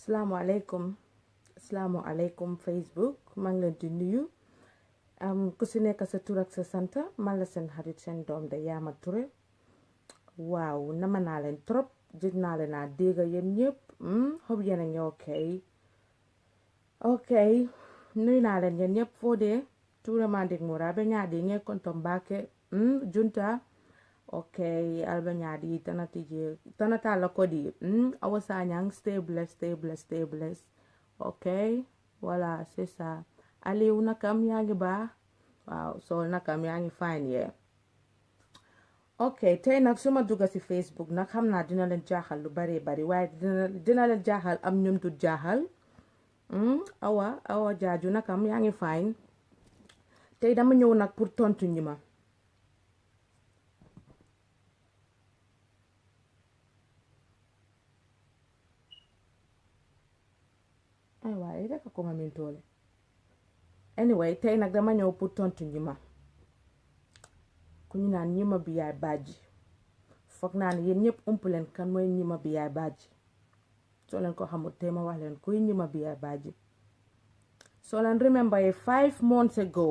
Assalamualaikum Facebook maa ngi leen di nuyu ku si nekk sa tur ak sa sant man la seen xarit seen doom de Yaama Touré waaw nama naa leen trop jëj naa leen a dégg yéen ñëpp xob yéen a ngi ok nuyu naa leen yéen ñëpp foo dee Touré mandik mura be ñaadi nge kontom baake junta ok alba ñaadi tanata la kodi awasanyang stay blessed ok voilà c'est ça Aliou nakam yaa ngi baax waaw Sol nakam yaa ngi fine yeah ok tey nag suma dugga ci Facebook nag xam naa dina leen jaaxal lu bari waaye dina leen jaaxal am ñum du jaaxal awa jaaju nakam yaa ngi fine tey dama ñëw nag pour tontu ñi ma ay waaye rek ko ma min toole anyway tey nag dama ñëw pour tontu ñi ma ku ñu naan ñi ma bi yaay bàjji foog naa ne yéen ñëpp ump leen kan mooy ñi ma bi yaay bàjji soo leen ko xamul tey ma wax leen kuy ñi ma bi yaay bàjji soo leen remember 5 months ago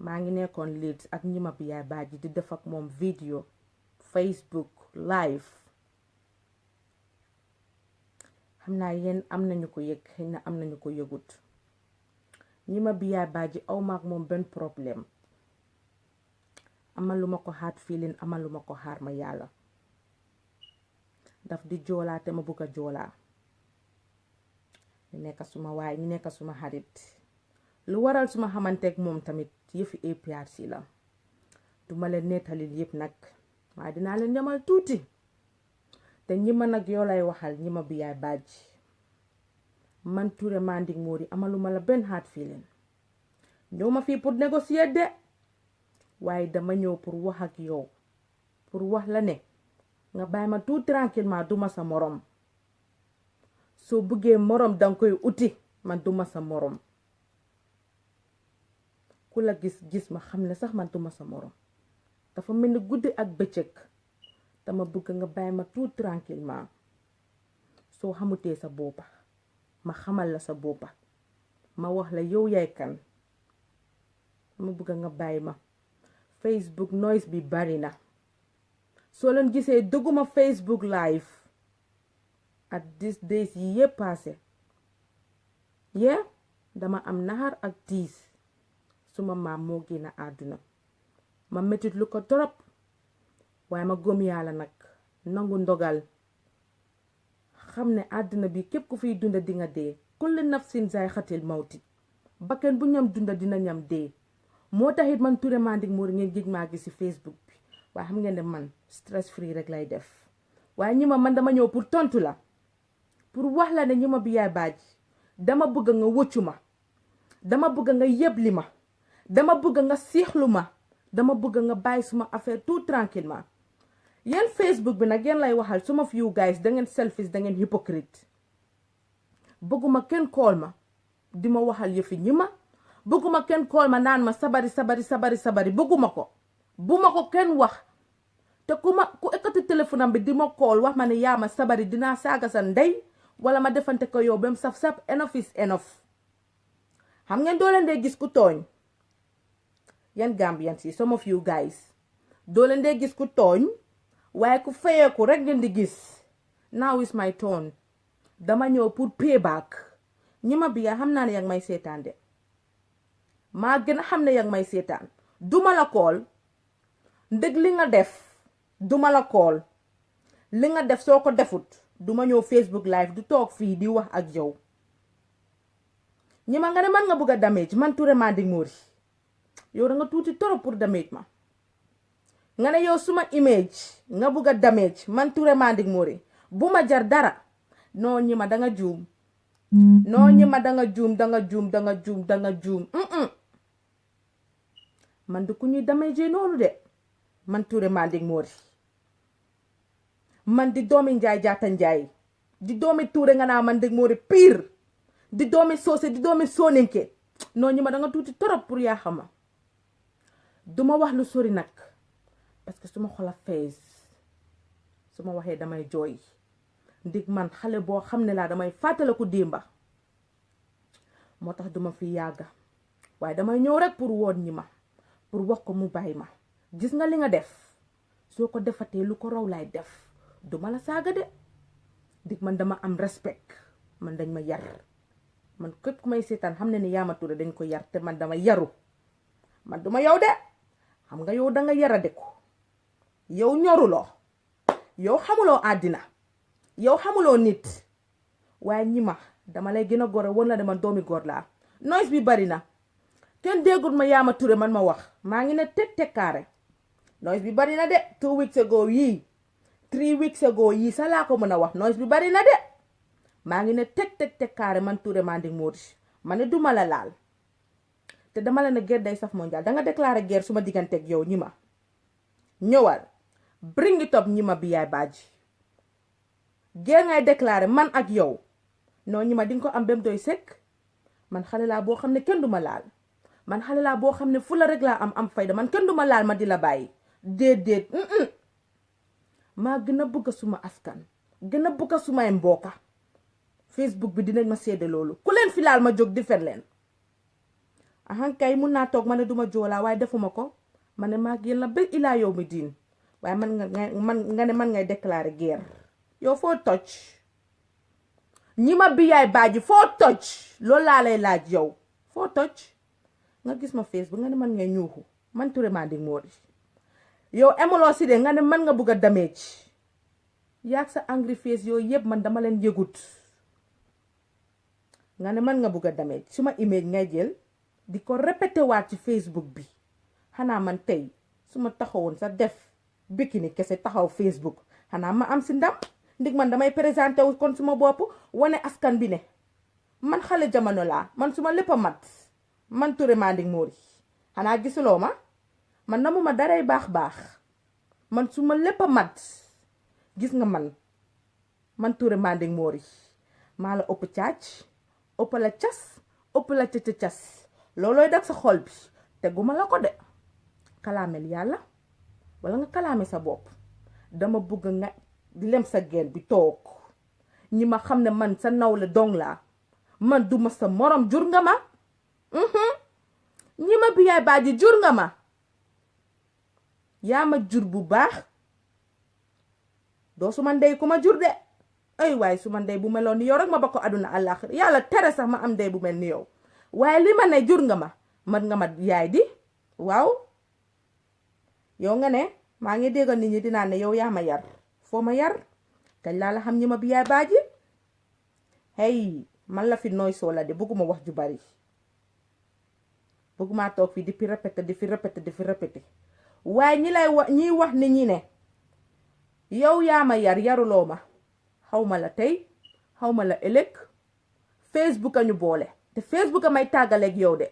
maa ngi nekkoon Leeds ak ñi ma bi yaay bàjji di def ak moom video Facebook live xam naa yéen am nañu ko yëg xëy na am nañu ko yëgut ñi ma bi yaay bàjji aw maak moom benn problème amaluma ko hard feeling amaluma ko xaar ma yàlla daf di joolaa te ma bugg a joolaa ñu nekk suma waay ñu nekk suma xarit lu waral suma xamanteeg moom tamit yëfi APRC la duma leen nettalil yëpp nag waaye dinaa leen ñamal tuuti te ñi ma nag yoo lay waxal ñi ma bi yaay bàjji man Touré Manding Mori amaluma la benn hard feeling ñëw ma fii pour négocier de waaye dama ñëw pour wax ak yow pour wax la ne nga bàyyi ma tout tranquillement duma sa morom soo bëggee morom danga koy uti man duma sa morom ku la gis ma xam ne sax man duma sa morom dafa mel ni guddi ak bëccëg dama bëgg nga bàyyi ma tout tranquillement soo xamutee sa boppa ma xamal la sa boppa ma wax la yow yaay kan dama bëgg nga bàyyi ma Facebook noise bi bari na soo leen gisee dëgguma Facebook live at these days yi yépp passé dama am naxar ak tiis suma maam moo génn àdduna ma metit lu ko torop waaye ma gëm yàlla nag nangu ndogal xam ne àdduna bi képp ku fiy dunda di nga dee kulli nafsin zaa'iqatul mawti bakken bu ñam dunda dina ñam dee moo taxit man Touré Manding Mori ngeen gëj maa gis ci Facebook bi waaye xam ngeen ne man stress free rek lay def waaye ñi ma man dama ñëw pour tontu la pour wax la ne ñi ma bi yaay bàjji dama bëgg nga wëccu ma dama bëgg nga yebli ma dama bëgg nga siixlu ma dama bëgg nga bàyyi suma affaire tout tranquillement yéen Facebook bi nag yéen lay waxal some of you guys da ngeen selfish da ngeen hypocrite bëgguma kenn kool ma di ma waxal yëfi ñi ma bëgguma kenn kool ma naan ma sabari bëgguma ko bu ma ko kenn wax te ku ekkati téléphone am bi di ma kool wax ma ne yaa ma sabari dinaa saaga sa ndey wala ma defante ko yow bem saf enough is enough xam ngeen doo leen dee gis ku tooñ yan Gambian si some of you guys doo leen dee gis ku tooñ waaye ku fayeeku rek ngeen di gis now is my turn dama ñëw pour payback ñi ma bi yaa xam naa ne yang may seetaan de maa gën a xam ne yang may seetaan duma la kool ndëg li nga def duma la kool li nga def soo ko defut duma ñëw Facebook live du toog fii di wax ak yow ñi ma nga ne man nga bëgg a damage man Touré Manding Mori yow da nga tuuti torop pour damage ma nga ne yow suma image nga bëgg a damage man Touré Manding Mori bu ma jar dara noo ñi ma danga juum noo ñi ma danga juum man du ku ñuy damage noonu de man Touré Manding Mori man di doomi njaay jaata njaay di doomi Touré nga naa Manding Mori pire di doomi soose di doomi soninke noo ñi ma danga tuuti torop pour yaa xama duma wax lu sori nag parce que suma xola fees su ma waxee damay jooy ndig man xale boo xam ne laa damay fàttaliku démba moo tax duma fi yàgga waaye damay ñëw rek pour woon ñi ma pour wax ko mu bàyyi ma gis nga li nga def soo ko defatee lu ko raw laay def duma la saaga de ndig man dama am respect man dañ ma yar man képp ku may seetaan xam ne ni Yaama Touré dañ ko yar te man dama yaru man duma yow de xam nga yow danga yarade ko yow ñoruloo yow xamuloo àddina yow xamuloo nit waaye ñi ma dama lay gën a góor woon la de man doomi góor laa noise bi bari na kenn déggul ma Yaama Touré man ma wax maa ngi ne teg tekkaare noise bi bari na de 2 weeks ago yii 3 weeks ago yii sa laa ko mën a wax noise bi bari na de maa ngi ne teg tekkaare man Touré Manding Mody ma ne duma la laal te dama la ne guerre day saf mondial danga déclaré guerre suma digganteeg yow ñi ma ñëwal bring it up ñi ma bi yaay baaji guerre ngay déclaré man ak yow non ñi ma di nga ko am bem doy sekk man xale laa boo xam ne kenn duma laal man xale laa boo xam ne fu la rek laa am fayda man kenn duma laal ma di la bàyyi déedéet maa gën a bëgg suma askan gën a bëgg sumay mbokka Facebook bi dinañ ma seede loolu ku leen fi laal ma jóg di fen leen ahankay mun naa toog ma ne duma joolaa waaye defuma ko ma ne maa yéen la ba ilaa yow mi diin waaye nga ne man ngay déclarer guerre yow foo toj ñi ma bi yaay baaji foo toj loolu laa lay laaj yow foo toj nga gis ma Facebook nga ne man ngay ñuuxu man Touré Manding Mody yow emuloo si de nga ne man nga bugg a damage yaag sa angry face yooyu yëpp man dama leen yëgut nga ne man nga bugg a damage suma image ngay jël di ko répété waat ci Facebook bi xanaa man tey su ma taxawoon sa def bikini kese taxaw Facebook xanaa ma am si ndam ndig man damay présenté wu kon suma bopp wane askan bi ne man xale jamono laa man suma lépp a mat man Touré Manding Mody xanaa gisuloo ma man namuma daray baax man suma lépp a mat gis nga man Touré Manding Mody maa la ëpp caac ëpp la cas ëpp la cas loolooy dag sa xol bi teguma la ko de kalaamel yàlla wala nga kalaame sa bopp dama bëgg nga lem sa geen bi toog ñi ma xam ne man sa nawle dong laa man duma sa morom jur nga ma ñi ma bi yaay baaji jur nga ma yaa ma jur bu baax doo suma ndey ku ma jur de ay waaye suma ndey bu meloon ni yow rek ma ba ko àdduna àllaaxira yàlla tere sax ma am ndey bu mel ni yow waaye li ma ne jur nga ma man nga ma yaay di waaw yow nga ne maa ngi déggal nit ñi dinaa ne yow yaa ma yar foo ma yar kañ laa la xam ñi ma bi yaay baaji hey man la fi nooy soo la de bëgguma wax ju bari bëgguma toog fii di fi répété waaye ñiy wax nit ñi ne yow yaa ma yar yaruloo ma xaw ma la tey xaw ma la ëllëg Facebook a ñu boole te Facebook a may tàggaleeg yow de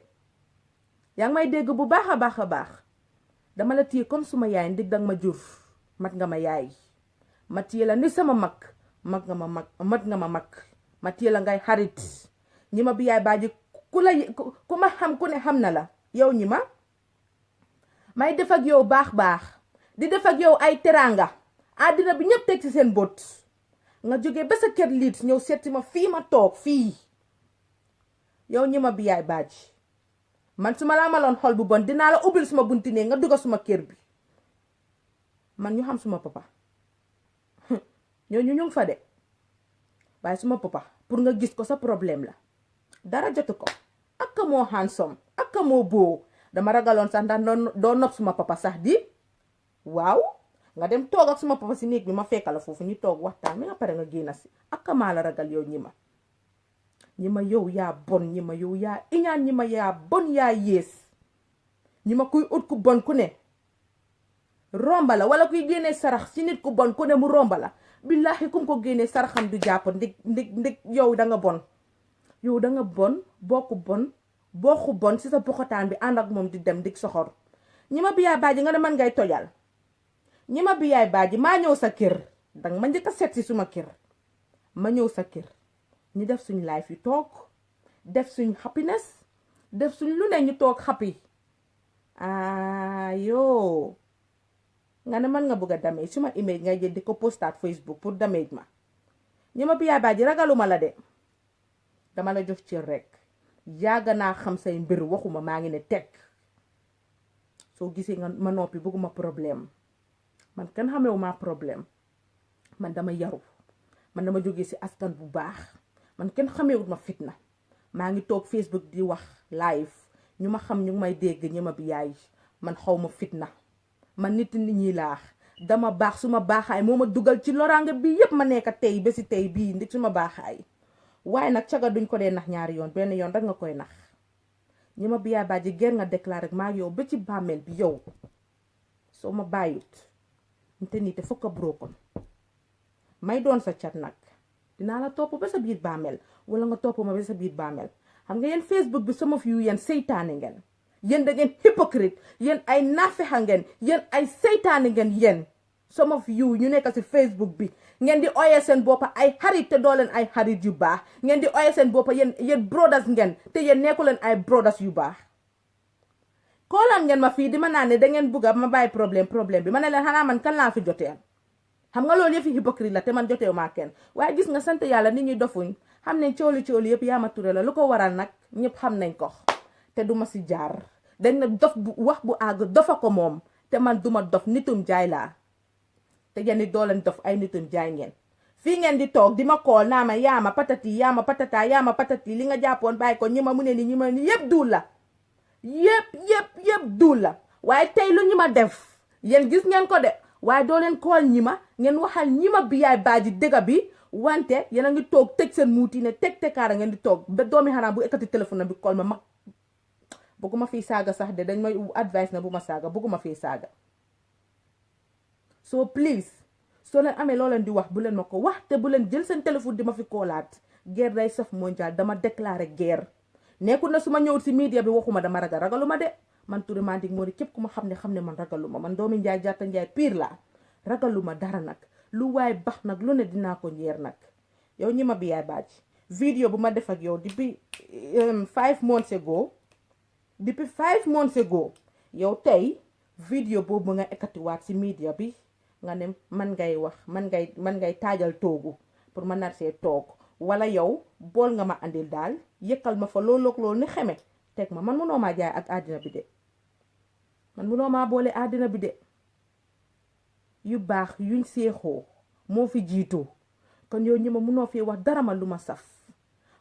yaa ngi may dégg bu baax a baax dama la téye comme suma yaay ndig danga ma jur mat nga ma yaay ma téye la ni sama mag mat nga ma mag ma téye la ngay xarit ñi ma bi yaay baaji ku ma xam ku ne xam na la yow ñi ma may def ak yow baax di def ak yow ay teranga àddina bi ñëpp teg ci seen bët nga jógee ba sa kër liit ñëw seeti ma fii ma toog fii yow ñi ma bi yaay baaji man su ma la amaloon xol bu bon dinaa la ubbil suma bunti ne nga dugga suma kër bi man ñu xam suma papa ñooñu ñu ngi fa de waaye suma papa pour nga gis ko sa problème la dara jotu ko ak moo handsome ak moo boo dama ragaloon sax ndax doo nopp suma papa sax di waaw nga dem toog ak suma papa si néeg bi ma fekkala foofu ñu toog waxtaan mi nga pare nga génn si ak maa la ragal yow ñi ma yow yaa bon ñi ma yow yaa iñaan ñi ma yaa bon yaa yées ñi ma kuy ut ku bon ku ne romba la wala kuy génnee sarax si nit ku bon ku ne mu romba la billahi kum ko génnee saraxam du jàpp ndig yow da nga bon bokku bon si sa boxotaan bi ànd ak moom di dem dig soxor ñi ma bi yaay baaji nga ne man ngay tojal ñi ma bi yaay baaji maa ñëw sa kër danga ma njëkk a seet si suma kër ma ñëw sa kër ñu def suñ life yi toog def suñ happiness def suñ lu ne ñu toog happy yoo nga ne man nga bëgg a damage suma image ngay jël di ko postaat Facebook pour damage ma ñi ma biyaay baaji ragaluma la de dama la jox cër rek yàgg naa xam say mbir waxuma maa ngi ne teg soo gisee nga ma noppi bëgguma problème man kenn xamewu ma problème man dama yaru man dama jógee ci askan bu baax man kenn xamewut ma fitna maa ngi toog Facebook di wax live ñu ma xam ñu may dégg ñi ma biyaay man xaw ma fitna man nit ñi laax dama baax suma baaxaay moo ma dugal ci loraange bi yépp ma nekk tey ba si tey bii ndi suma baaxaay waaye nag caga duñ ko dee nax ñaari yoon benn yoon rek nga koy nax ñi ma biyaay baaji ger nga déclaré rek maa yow ba ci bàmmeel bi yow soo ma bàyyut nte nii te fokk a broken may doon sa cat nag dinaa la topp ba sa biir bàmmeel wala nga topp ma ba sa biir bàmmeel xam nga yéen Facebook bi sama fi yu yéen seytaane ngeen yéen da ngeen hypocrite yéen ay naafexa ngeen yéen ay seytaane ngeen yéen some of you ñu nekk ci Facebook bi ngeen di oyee seen boppa ay xarit te doo leen ay xarit yu baax ngeen di oyee seen boppa yéen brothers ngeen te yéen nekku leen ay brothers yu baax koolaan ngeen ma fii di ma naan ne da ngeen bugga ma bàyyi problème bi ma ne leen xanaa man kan laa fi jotee xam nga loolu yëfi hypocrite la te man joteewu maa kenn waaye gis nga sant yàlla nit ñuy dofuñ xam ne cooli yëpp Yaama Touré la lu ko waral nag ñëpp xam nañ ko te duma si jaar dañ na dof bu wax bu àgg dofa ko moom te man duma dof nitum jaay laa te yéen it doo leen dof ay nitum jaay ngeen fii ngeen di toog di ma kool naa ma yaama patati yaama patata yaama patati li nga jàppoon bàyyi ko ñi ma mu ne ni ñi ma ni yëpp duul la yëpp duul la waaye tey lu ñi ma def yéen gis ngeen ko de waaye doo leen kool ñi ma ngeen waxal ñi ma biyaay baaji dëgga bi wante yéen a ngi toog tëj seen muuti ne teg tekaara ngeen di toog ba doomi xaraam bu ekkati téléphone bi kool ma bëgguma fii saaga sax de dañ may advice na bu ma saaga bëgguma fii saaga so please soo leen amee loo leen di wax bu leen ma ko wax te bu leen jël seen téléphone di ma fi koolaat guerre day saf mondial dama déclaré guerre nekkul na su ma ñëwul si media bi waxuma dama ragaluma de man Touré Manding moo di képp ku ma xam ne man ragaluma man doomi njaay jaata njaay pire la ragaluma dara nag lu waay bax nag lu ne dinaa ko ñeer nag yow ñi ma biyaay baaj vidéo bu ma def ak yow depuis 5 months ago yow tey vidéo boobu nga ekkatiwaat si media bi nga ne man ngay wax man ngay taajal toogu pour ma nar see toog wala yow bool nga ma andil daal yëkkal ma fa loolu ni xeme teg ma man munoo maa jaay ak àddina bi de man munoo maa boole àddina bi de yu baax yuñ seexoo moo fi jiitu kon yow ñi ma munoo fi wax dara ma lu ma saf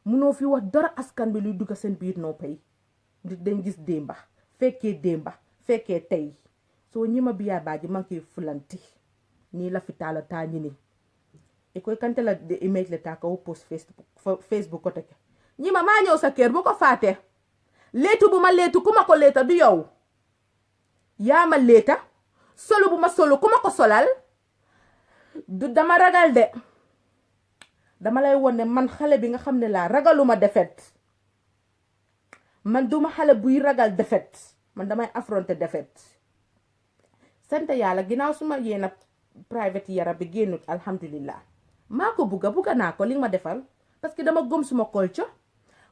munoo fi wax dara askan bi luy dugg seen biir noppay dañ gis démba fekkee tey soo ñi ma biyaa baaji man koy fulanti nii la fi taala taa ñi ni e koy kante la de image le taa ka wo post Facebook ko teke ñi ma maa ñëw sa kër bu ko faate leetu bu ma leetu ku ma ko leeta du yow yaa ma leeta solu bu ma solu ku ma ko solal du dama ragal de dama lay won ne man xale bi nga xam ne laa ragaluma defet man duma xale buy ragal defet man damay affronter defet sant yàlla ginnaaw suma yéena private yara bi génnut alhamdulillah maa ko bugga naa ko li ma defal parce que dama gëm suma culture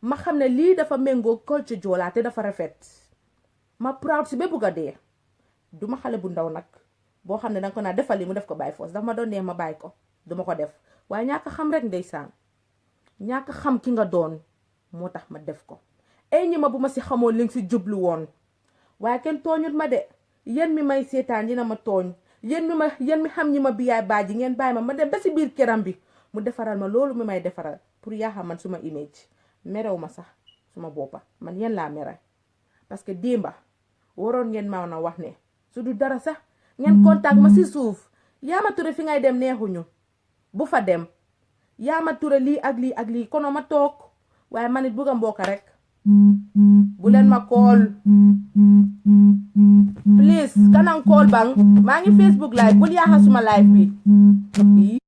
ma xam ne lii dafa méngoo culture joolaa te dafa rafet ma proud si ba bugga dee duma xale bu ndaw nag boo xam ne danga ko naa defal li mu def ko bàyyi foos dafa ma doon neex ma bàyyi ko duma ko def waaye ñàkk xam rek ndeysaan ñàkk xam ki nga doon moo tax ma def ko ay ñi ma bu ma si xamoon li nga si jublu woon waaye kenn tooñut ma de yéen mi may seetaan dina ma tooñ yéen mi xam ñi ma biyaay baaji ngeen bàyyi ma dem ba si biir këram bi mu defaral ma loolu mi may defaral pour yaa man suma image merew ma sax suma boppa man yéen laa mere parce que démba waroon ngeen ma na wax ne su du dara sax ngeen contact ma si suuf Yaama Touré fi ngay dem neexuñu bu fa dem Yaama Touré lii ak lii kono ma toog waaye man it bugga mbokka rek bu leen ma call please kanang call bang maa ngi Facebook live bul yaaxa suma live bi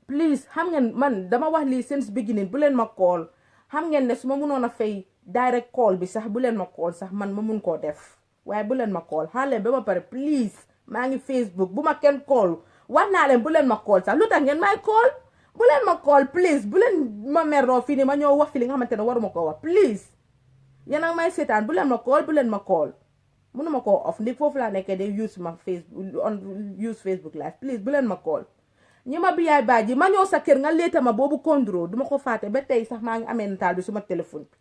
please xam ngeen man dama wax lii since beginning bu leen ma call xam ngeen ne su ma mënoon a fay direct call bi sax bu leen ma call sax man ma mun koo def waaye bu leen ma call xaar leen ba ma pare please maa ngi Facebook bu ma kenn call wax naa leen bu leen ma call sax lu tax ngeen may call bu leen ma call please bu leen ma meroo fii ni ma ñëw wax fi li nga xamante ne waruma ko wax please yéen a may seetaan bu leen ma call mënuma koo off ndi foofu laa nekkee day use Facebook live please bu leen ma call ñi ma bi yaay baaji ma ñëw sa kër nga léeta ma boobu kondro duma ko fàtte ba tey sax maa ngi amee nataal bi suma téléphone bi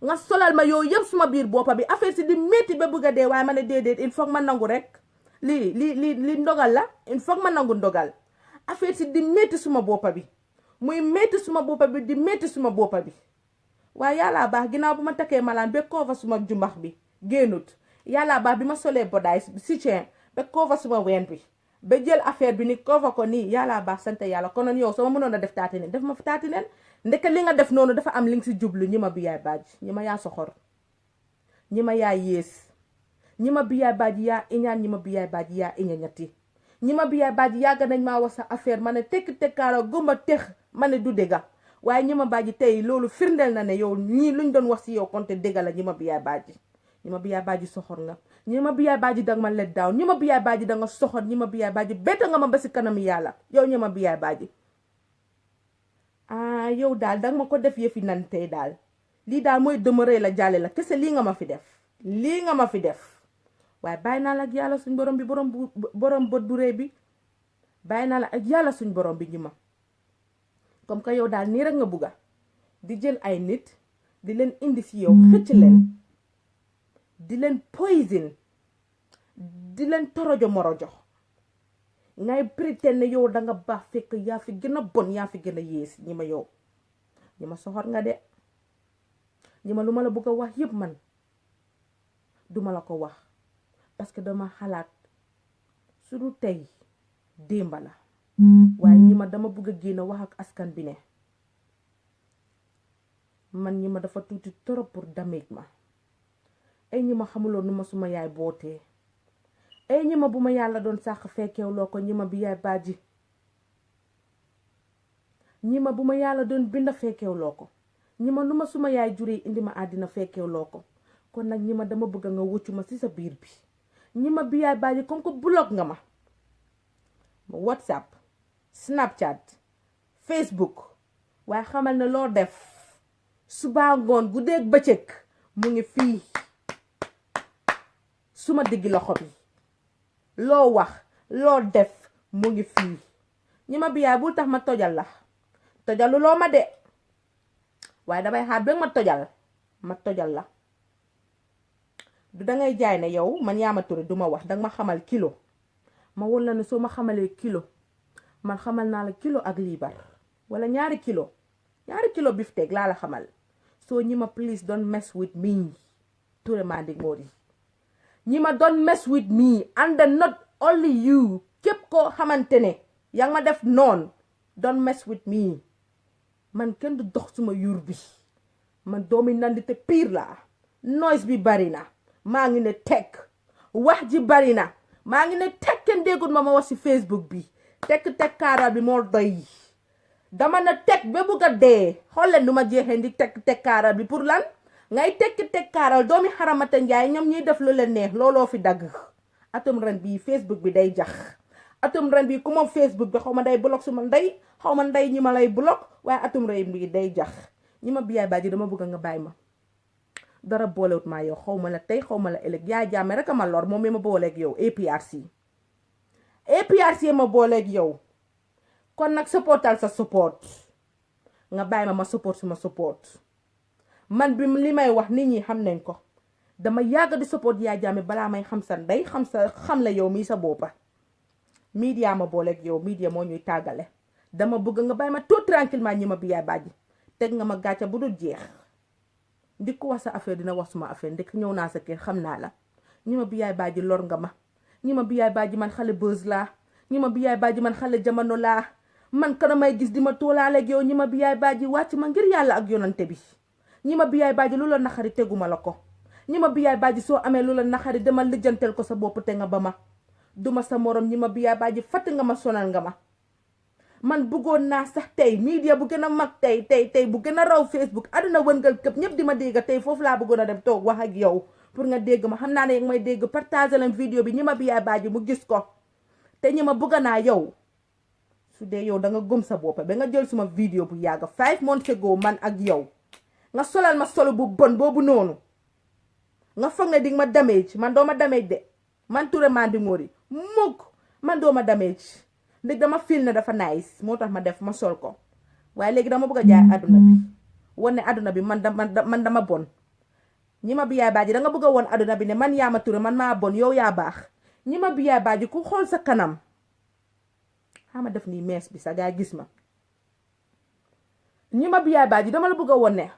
nga solal ma yow yëpp suma biir boppa bi affaire si di métti ba bëgg a dee waaye ma ne déedéet il faut ma nangu rek li ndogal la il faut ma nangu ndogal affaire si di métti suma boppa bi muy métti suma boppa bi di métti suma boppa bi waaye yàlla baax ginnaaw bu ma takkee malaan ba koofa suma jumbax bi génnut yàlla baax bi ma solee bodaay si ceen ba koofa suma ween bi ba jël affaire bi ni koofa ko nii yàlla baax sant yàlla konoon yow sama mënoon a def taati neen def ma fi taati neen ndeke li nga def noonu dafa am li nga si jublu ñi ma bi yaay baaj ñi ma yaa soxor ñi ma yaa yées ñi ma bi yaay baaj yaa iñaan ñi ma bi yaay baaj yaa iña ñetti ñi ma bi yaay baaj yàgg nañ maa wax sa affaire ma ne tekk tekkaara gumba tex ma ne du dégga waaye ñi ma baaji tey loolu firndeel na ne yow ñii luñ doon wax si yow konte dégga la ñi ma bi yaay baaji ñi ma bi yaay baaji soxor nga ñi ma bi yaay baaji danga ma let down ñi ma bi yaay baaji danga soxor ñi ma bi yaay baaji betta nga ma ba si kanam yàlla yow ñi ma bi yaay baaji yow daal danga ma ko def yëfi nan tey daal lii daal mooy dëmëree la jàlle la kese lii nga ma fi def lii nga ma fi def waaye bàyyi naa la ak yàlla suñ borom bi borom bët bu rëy bi bàyyi naa la ak yàlla suñ borom bi ñi ma comme que yow daal nii rek nga bugga di jël ay nit di leen indi si yow xëcc leen di leen poison di leen torojo morojo ngay pretend ne yow danga baax fekk yaa fi gën a bon yaa fi gën a yées ñi ma yow ñi ma soxor nga de ñi ma lu ma la bugg a wax yëpp man duma la ko wax parce que dama xalaat su du tey démba la waaye ñi ma dama bugg a génn wax ak askan bi ne man ñi ma dafa tuuti trop pour damage ma ay ñi ma xamuloon nu ma suma yaay bootee ay ñi ma bu ma yàlla doon sàq fekkeew loo ko ñi ma bi yaay baaji ñi ma bu ma yàlla doon binda fekkeew loo ko ñi ma nu ma suma yaay juree indi ma àddina fekkeew loo ko kon nag ñi ma dama bëgg nga wuccu ma ci sa biir bi ñi ma bi yaay baaji comme que block nga ma WhatsApp Snapchat Facebook waaye xamal ne loo def suba ngoon guddeeg bëccëg mu ngi fii suma diggi loxo bi loo wax loo def mu ngi fii ñi ma bi yaay bul tax ma tojal la tojalu loo ma de waaye damay xaar ba ma tojal la du dangay jaay ne yow man yaa ma ture duma wax danga ma xamal kilo ma won la ne soo ma xamalee kilo man xamal naa la kilo ak liibar wala ñaari kilo bifteek laa la xamal soo ñi ma please don't mess with me Touré Manding Mody ñi ma don't mess with me and not only you képp koo xamante ne yaa ngi ma def noon don't mess with me man kenn du dox suma yuur bi man doomi nandite piir laa noise bi bari na maa ngi ne tekk wax ji bari na maa ngi ne tekk kenn déggul ma wax si Facebook bi tekk kaaral bi moo doy dama na tekk ba bugg a dee xool leen du ma jeexee ndi tekk kaaral bi pour lan ngay tekk kaaral doomi xaramata njaay ñoom ñuy def lu leen neex looloo fi dagg atum ren bi Facebook bi day jax atum ren bi ku moom Facebook bi xaw ma day block suma ndey xaw ma ndey ñi ma lay block waaye atum ren bi day jax ñi ma biyaay baaji dama bëgg nga bàyyi ma dara boolewut maa yow xaw ma la tey xaw ma la ëllëg yaa jàmme rek a ma lor moom mi ma booleeg yow APRC ma booleeg yow kon nag supportal sa support nga bàyyi ma support suma support man bi li may wax nit ñi xam nañ ko dama yàgg di support yaa jàmme balaa may xam sa ndey xam la yow mii sa boppa media ma booleeg yow media moo ñuy tàggale dama bëgg nga bàyyi ma tout tranquillement ñi ma bi yaay bàjji teg nga ma gàcca bu dul jeex di ko wax sa affaire dina wax suma affaire ndik ñëw naa sa kër xam naa la ñi ma bi yaay bàjji lor nga ma ñi ma bi yaay bàjji man xale buzz laa ñi ma bi yaay bàjji man xale jamono laa man kana may gis di ma toolaaleeg yow ñi ma bi yaay bàjji wàcc ma ngir yàlla ak yonante bi ñi ma bi yaay bàjji lu la naxari teguma la ko ñi ma bi yaay bàjji soo amee lu la naxari demal lijjanteel ko sa bopp te nga ba ma duma sa morom ñi ma bi yaay bàjji fatt nga ma sonal nga ma man bëggoon naa sax tey media bu gën a mag tey bu gën a raw Facebook aduna wëngal këpp ñëpp di ma dégg tey foofu laa bëggoon a dem toog wax ak yow pour nga dégg ma xam naa ne may dégg partager leen vidéo bi ñi ma bi yaay bàjji mu gis ko te ñi ma bëgg naa yow su dee yow da nga gëm sa bopp ba nga jël suma vidéo bu yàgg 5 months ago man ak yow nga solal ma solo bu bon boobu noonu nga foog ne di ma damage man doo ma damage de man Touré Manding Mody mukk man doo ma damage ndig dama feel ne dafa nice moo tax ma def ma sol ko waaye léegi dama bëgg a jaay àdduna bi wane àdduna bi man dama bon ñi ma biyaay baaji da nga bëgg a woon àdduna bi ne man Yaama Touré man maa bon yow yaa baax ñi ma biyaay baaji ku xool sa kanam xama def nii mees bi sa gaa gis ma ñi ma biyaay baaji dama la bëgg a woon ne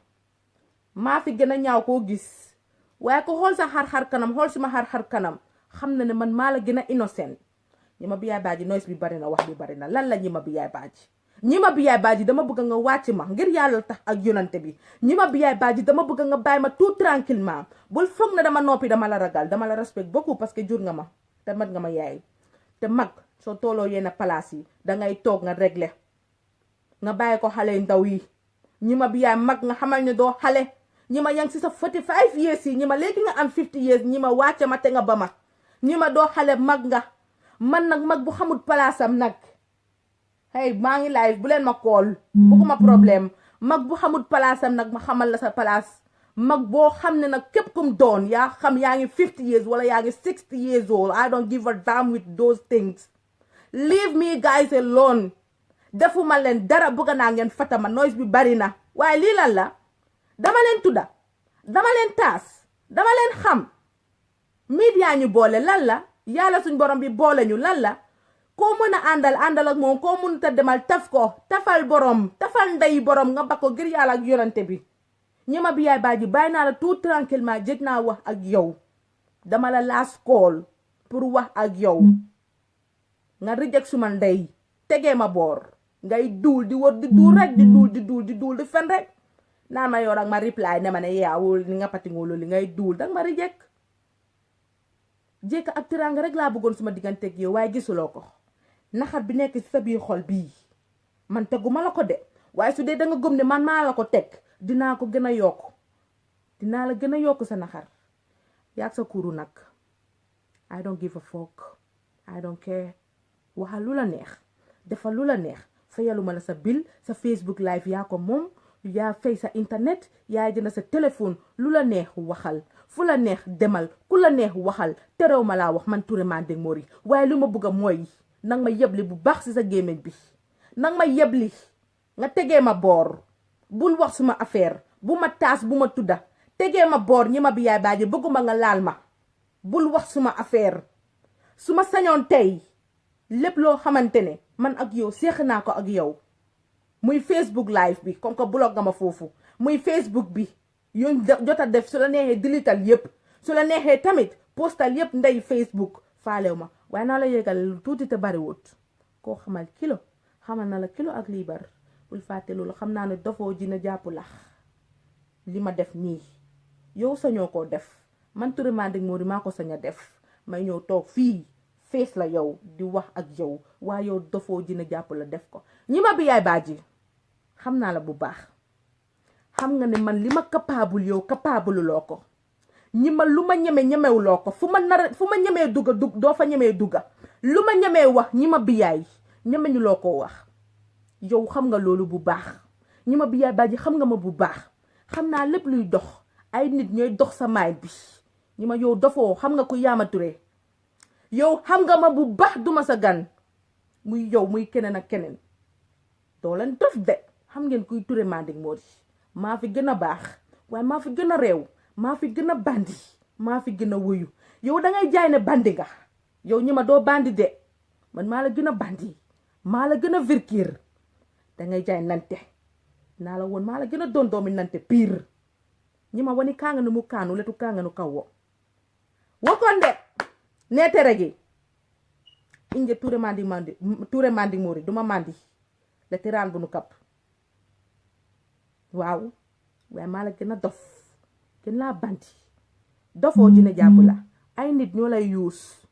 maa fi gën a ñaaw koo gis waaye ku xool sa xar-xar kanam xool si ma xar-xar kanam xam na ne man maa la gën a innocent ñi ma biyaay baaji noise bi bari na wax bi bari na lan la ñi ma biyaay baaji ñi ma biyaay baaji dama bëgg nga wàcc ma ngir yàlla tax ak yonante bi ñi ma biyaay baaji dama bëgg nga bàyyi ma tout tranquillement bul foog na dama noppi dama la ragal dama la respect beaucoup parce que jur nga ma te mat nga ma yaay te mag soo tooloo yenn place yi dangay toog nga régler nga bàyyi ko xale ndaw yi ñi ma biyaay mag nga xamal ne doo xale ñi ma yang si sa 45 years yi ñi ma léegi nga am 50 years ñi ma wàcce ma te nga ba ma ñi ma doo xale mag nga man nag mag bu xamul palaasam nag hey maa ngi live bu leen ma kool bëgguma problème mag bu xamul palaasam nag ma xamal la sa palaas mag boo xam ne nag képp kum doon yaa xam yaa ngi 50 years wala yaa ngi 60 years old I don't give a damn with those things leave me guys alone defuma leen dara bëgg naa ngeen fatama noise bi bari na waaye lii lan la dama leen tudda dama leen taas dama leen xam media ñu boole lan la yàlla suñ borom bi boole ñu lan la koo mën a àndal ak moom koo mën ta demal taf ko tafal borom tafal ndey borom nga ba ko ngir yàlla ak yonante bi ñi ma biyaay baaji bàyyi naa la tout tranquillement jëj naa wax ak yow dama la last call pour wax ak yow nga reject suma ndey tegee ma boor ngay duul di wër di duul rek di duul di fen rek naan ma yow rek ma reply ne ma ne yaawul li nga patingoo loolu li ngay duul danga ma reject jékka ak tiraanga rek laa bëggoon suma digganteeg yow waaye gisuloo ko naxar bi nekk ci sa biir xol bii man teguma la ko de waaye su dee da nga gëm ne man maa la ko teg dinaa ko gën a yokk dinaa la gën a yokk sa naxar yaag sa kuuru nag I don't give a fuck I don't care waxal lu la neex defal lu la neex fayaluma la sa bill sa Facebook live yaa ko moom yaa fay sa internet yaa jënd sa téléphone lu la neex waxal fu la neex demal ku la neex waxal terew ma laa wax man Touré Manding Mori waaye lu ma bëgg a mooy nang ma yebli bu baax si sa gémmiñ bi nang ma yebli nga tegee ma boor bul wax suma affaire bu ma taas bu ma tudda tegee ma boor ñi ma bi yaay baaji bëgguma nga laal ma bul wax suma affaire su ma sañoon tey lépp loo xamante ne man ak yow seex naa ko ak yow muy Facebook live bi comme que blog nga ma foofu muy Facebook bi yoon jot a def su la neexee dilital yépp su la neexee tamit postal yépp ndey Facebook faalew ma waaye naa la yégal lu tuuti te bariwut koo xamal kilo xamal na la kilo ak liibar bul fàtte loolu xam naa ne dofoo dina jàpp lax li ma def nii yow sañoo koo def man Touré Manding Mori maa ko sañ a def may ñëw toog fii fees la yow di wax ak yow waaye yow dofoo dina jàpp la def ko ñi ma bi yaay baaji xam naa la bu baax xam nga ne man li ma capable yow capable loo ko ñi ma lu ma ñemew loo ko fu ma ñemee dugga doo fa ñemee dugga lu ma ñemee wax ñi ma biyaay ñemeñu loo ko wax yow xam nga loolu bu baax ñi ma biyaay baaji xam nga ma bu baax xam naa lépp luy dox ay nit ñooy dox sa maay bi ñi ma yow dofoo xam nga ku Yaama Touré yow xam nga ma bu baax duma sa gan muy yow muy keneen ak keneen doo leen dof de xam ngeen kuy Touré Manding Mori maa fi gën a baax waaye maa fi gën a réew maa fi gën a bandi maa fi gën a wuyu yow dangay jaay ne bandi nga yow ñi ma doo bandi de man maa la gën a bandi maa la gën a virkir dangay jaay nante naa la woon maa la gën a doon doomi nante pire ñi ma wani kaa nga nu mu kaanu letu kaa nga nu kaw wo wakkoon de neetere gi inje Touré Manding Mori duma mandi le tiraan bu nu kap waaw waaye maa la gën a dof gën laa bandi dofoo dina jàpp la ay nit ñoo lay yuus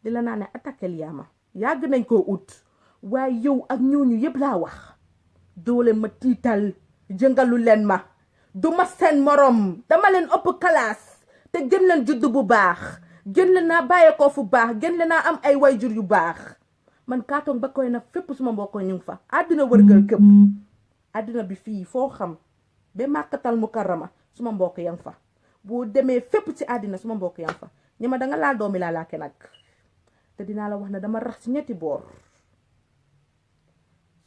di la naa ne attaquel Yaama yàgg nañ koo ut waaye yow ak ñooñu yëpp laa wax doole ma tiital jëngalu leen ma du ma seen morom dama leen ëpp kalaas te gën leen judd bu baax gën leen naa bàyyeekoo fu baax gën leen naa am ay wayjur yu baax man kaatoon ba koy na fépp suma mbokk ñu ngi fa àddina wërgal këpp àddina bi fii foo xam ba Màkkatal Mukarrama suma mbokk yang fa boo demee fépp ci àddina suma mbokk yang fa ñi ma danga laal doomi laa laake nag te dinaa la wax ne dama rax ci ñetti boor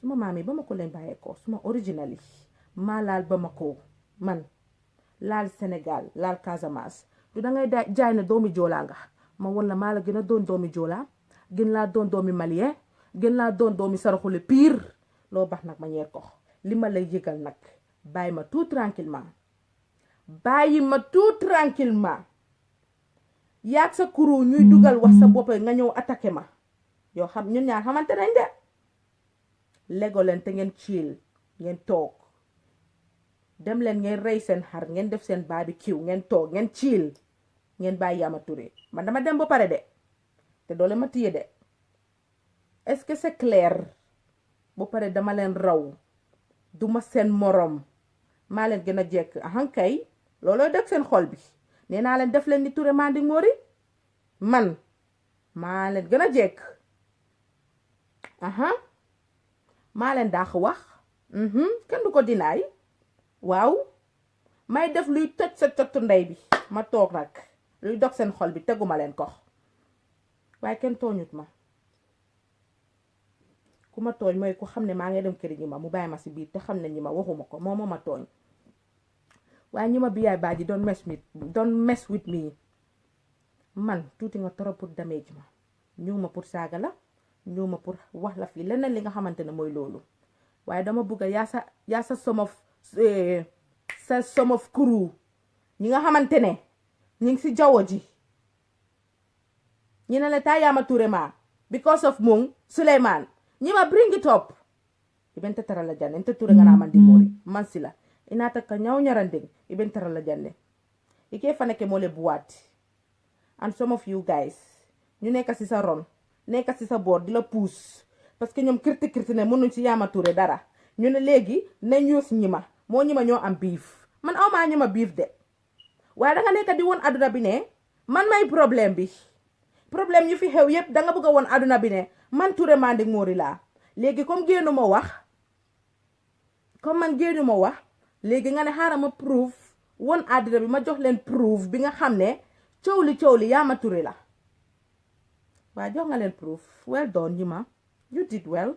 suma maam yi Bamako lañ bàyyeekoo suma original yi maa laal Bamako man laal Sénégal laal Casamance du dangay jaay ne doomi joolaa nga ma won la maa la gën a doon doomi joolaa gën laa doon doomi malien gën laa doon doomi saraxule pire loo bax nag ma ñeer ko li ma lay yëgal nag bàyyi ma tout tranquillement yaag sa kuru ñuy dugal wax sa bopp nga ñëw attaqué ma yow xam ñun ñaar xamante nañ de lego leen te ngeen chill ngeen toog dem leen ngeen rey seen xar ngeen def seen barbecue ngeen toog ngeen chill ngeen bàyyi Yama Touré man dama dem ba pare de te doole ma téye de est-ce que c'est clair ba pare dama leen raw duma seen morom maa leen gën a jekk ahankay looloo dëgg seen xol bi nee naa leen def leen ni Touré Manding Mori man maa leen gën a jekk maa leen daax wax kenn du ko dinaay waaw may def luy toj sa cottu ndey bi ma toog nag luy dog seen xol bi teguma leen ko waaye kenn tooñut ma ku ma tooñ mooy ku xam ne maa ngi dem këri ñi ma mu bàyyi ma si biir te xam ne ñi ma waxuma ko moo ma tooñ waaye ñi ma biyaay baaji don't mess with me man tuuti nga trop pour damage ma ñëw ma pour saaga la ñëw ma pour wax la fii leneen li nga xamante ne mooy loolu waaye dama bëgg yaa sa some of crew ñi nga xamante ne ñi ngi si jaww ji ñi ne la taa Yama Touré ma because of mung Suleiman ñi ma bring it up iben tetara la janne ente Touré ngana Manding Mori man si la inata ka ñaw ñarandeng iben tetara la janne ike faneke mole buwaati and some of you guys ñu nekk si sa ron nekk si sa boor di la puus parce que ñoom kirti ne mënuñ ci Yama Touré dara ñu ne léegi nañ ñuus ñi ma moo ñi ma ñoo am biif man aw maa ñi ma biif de waaye danga nekk di woon aduna bi ne man may problème bi problème yu fi xew yépp danga bëgg a woon aduna bi ne man Touré Manding Mori laa léegi comme génnu ma wax léegi nga ne xaaral ma proof woon aduna bi ma jox leen proof bi nga xam ne coow li Yama Touré la waaye jox nga leen proof well done ñi ma you did well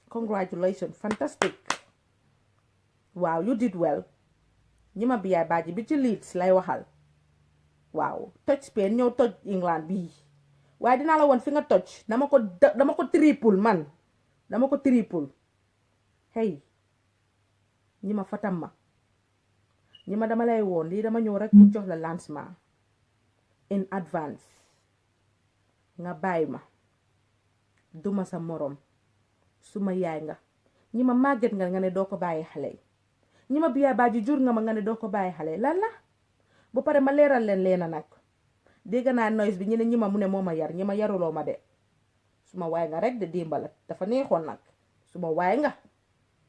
congratulations fantastic waaw you did well ñi ma biyaay baaji bi ci Leeds lay waxal waaw toj Spain ñëw toj England bii waaye dinaa la woon fi nga toj dama ko triple man dama ko triple hey ñi ma fatam ma ñi ma dama lay woon lii dama ñëw rek pour jox la lancement in advance nga bàyyi ma duma sa morom suma yaay nga ñi ma màgget nga ne doo ko bàyyi xale ñi ma biyaay baaji jur nga ma nga ne doo ko bàyyi xale lan la bu pare ma leeral leen leena nag dégg naa noise bi ñu ne ñi ma mu ne moo ma yar ñi ma yaruloo ma de suma waay nga rek de dimbala dafa neexoon nag suma waay nga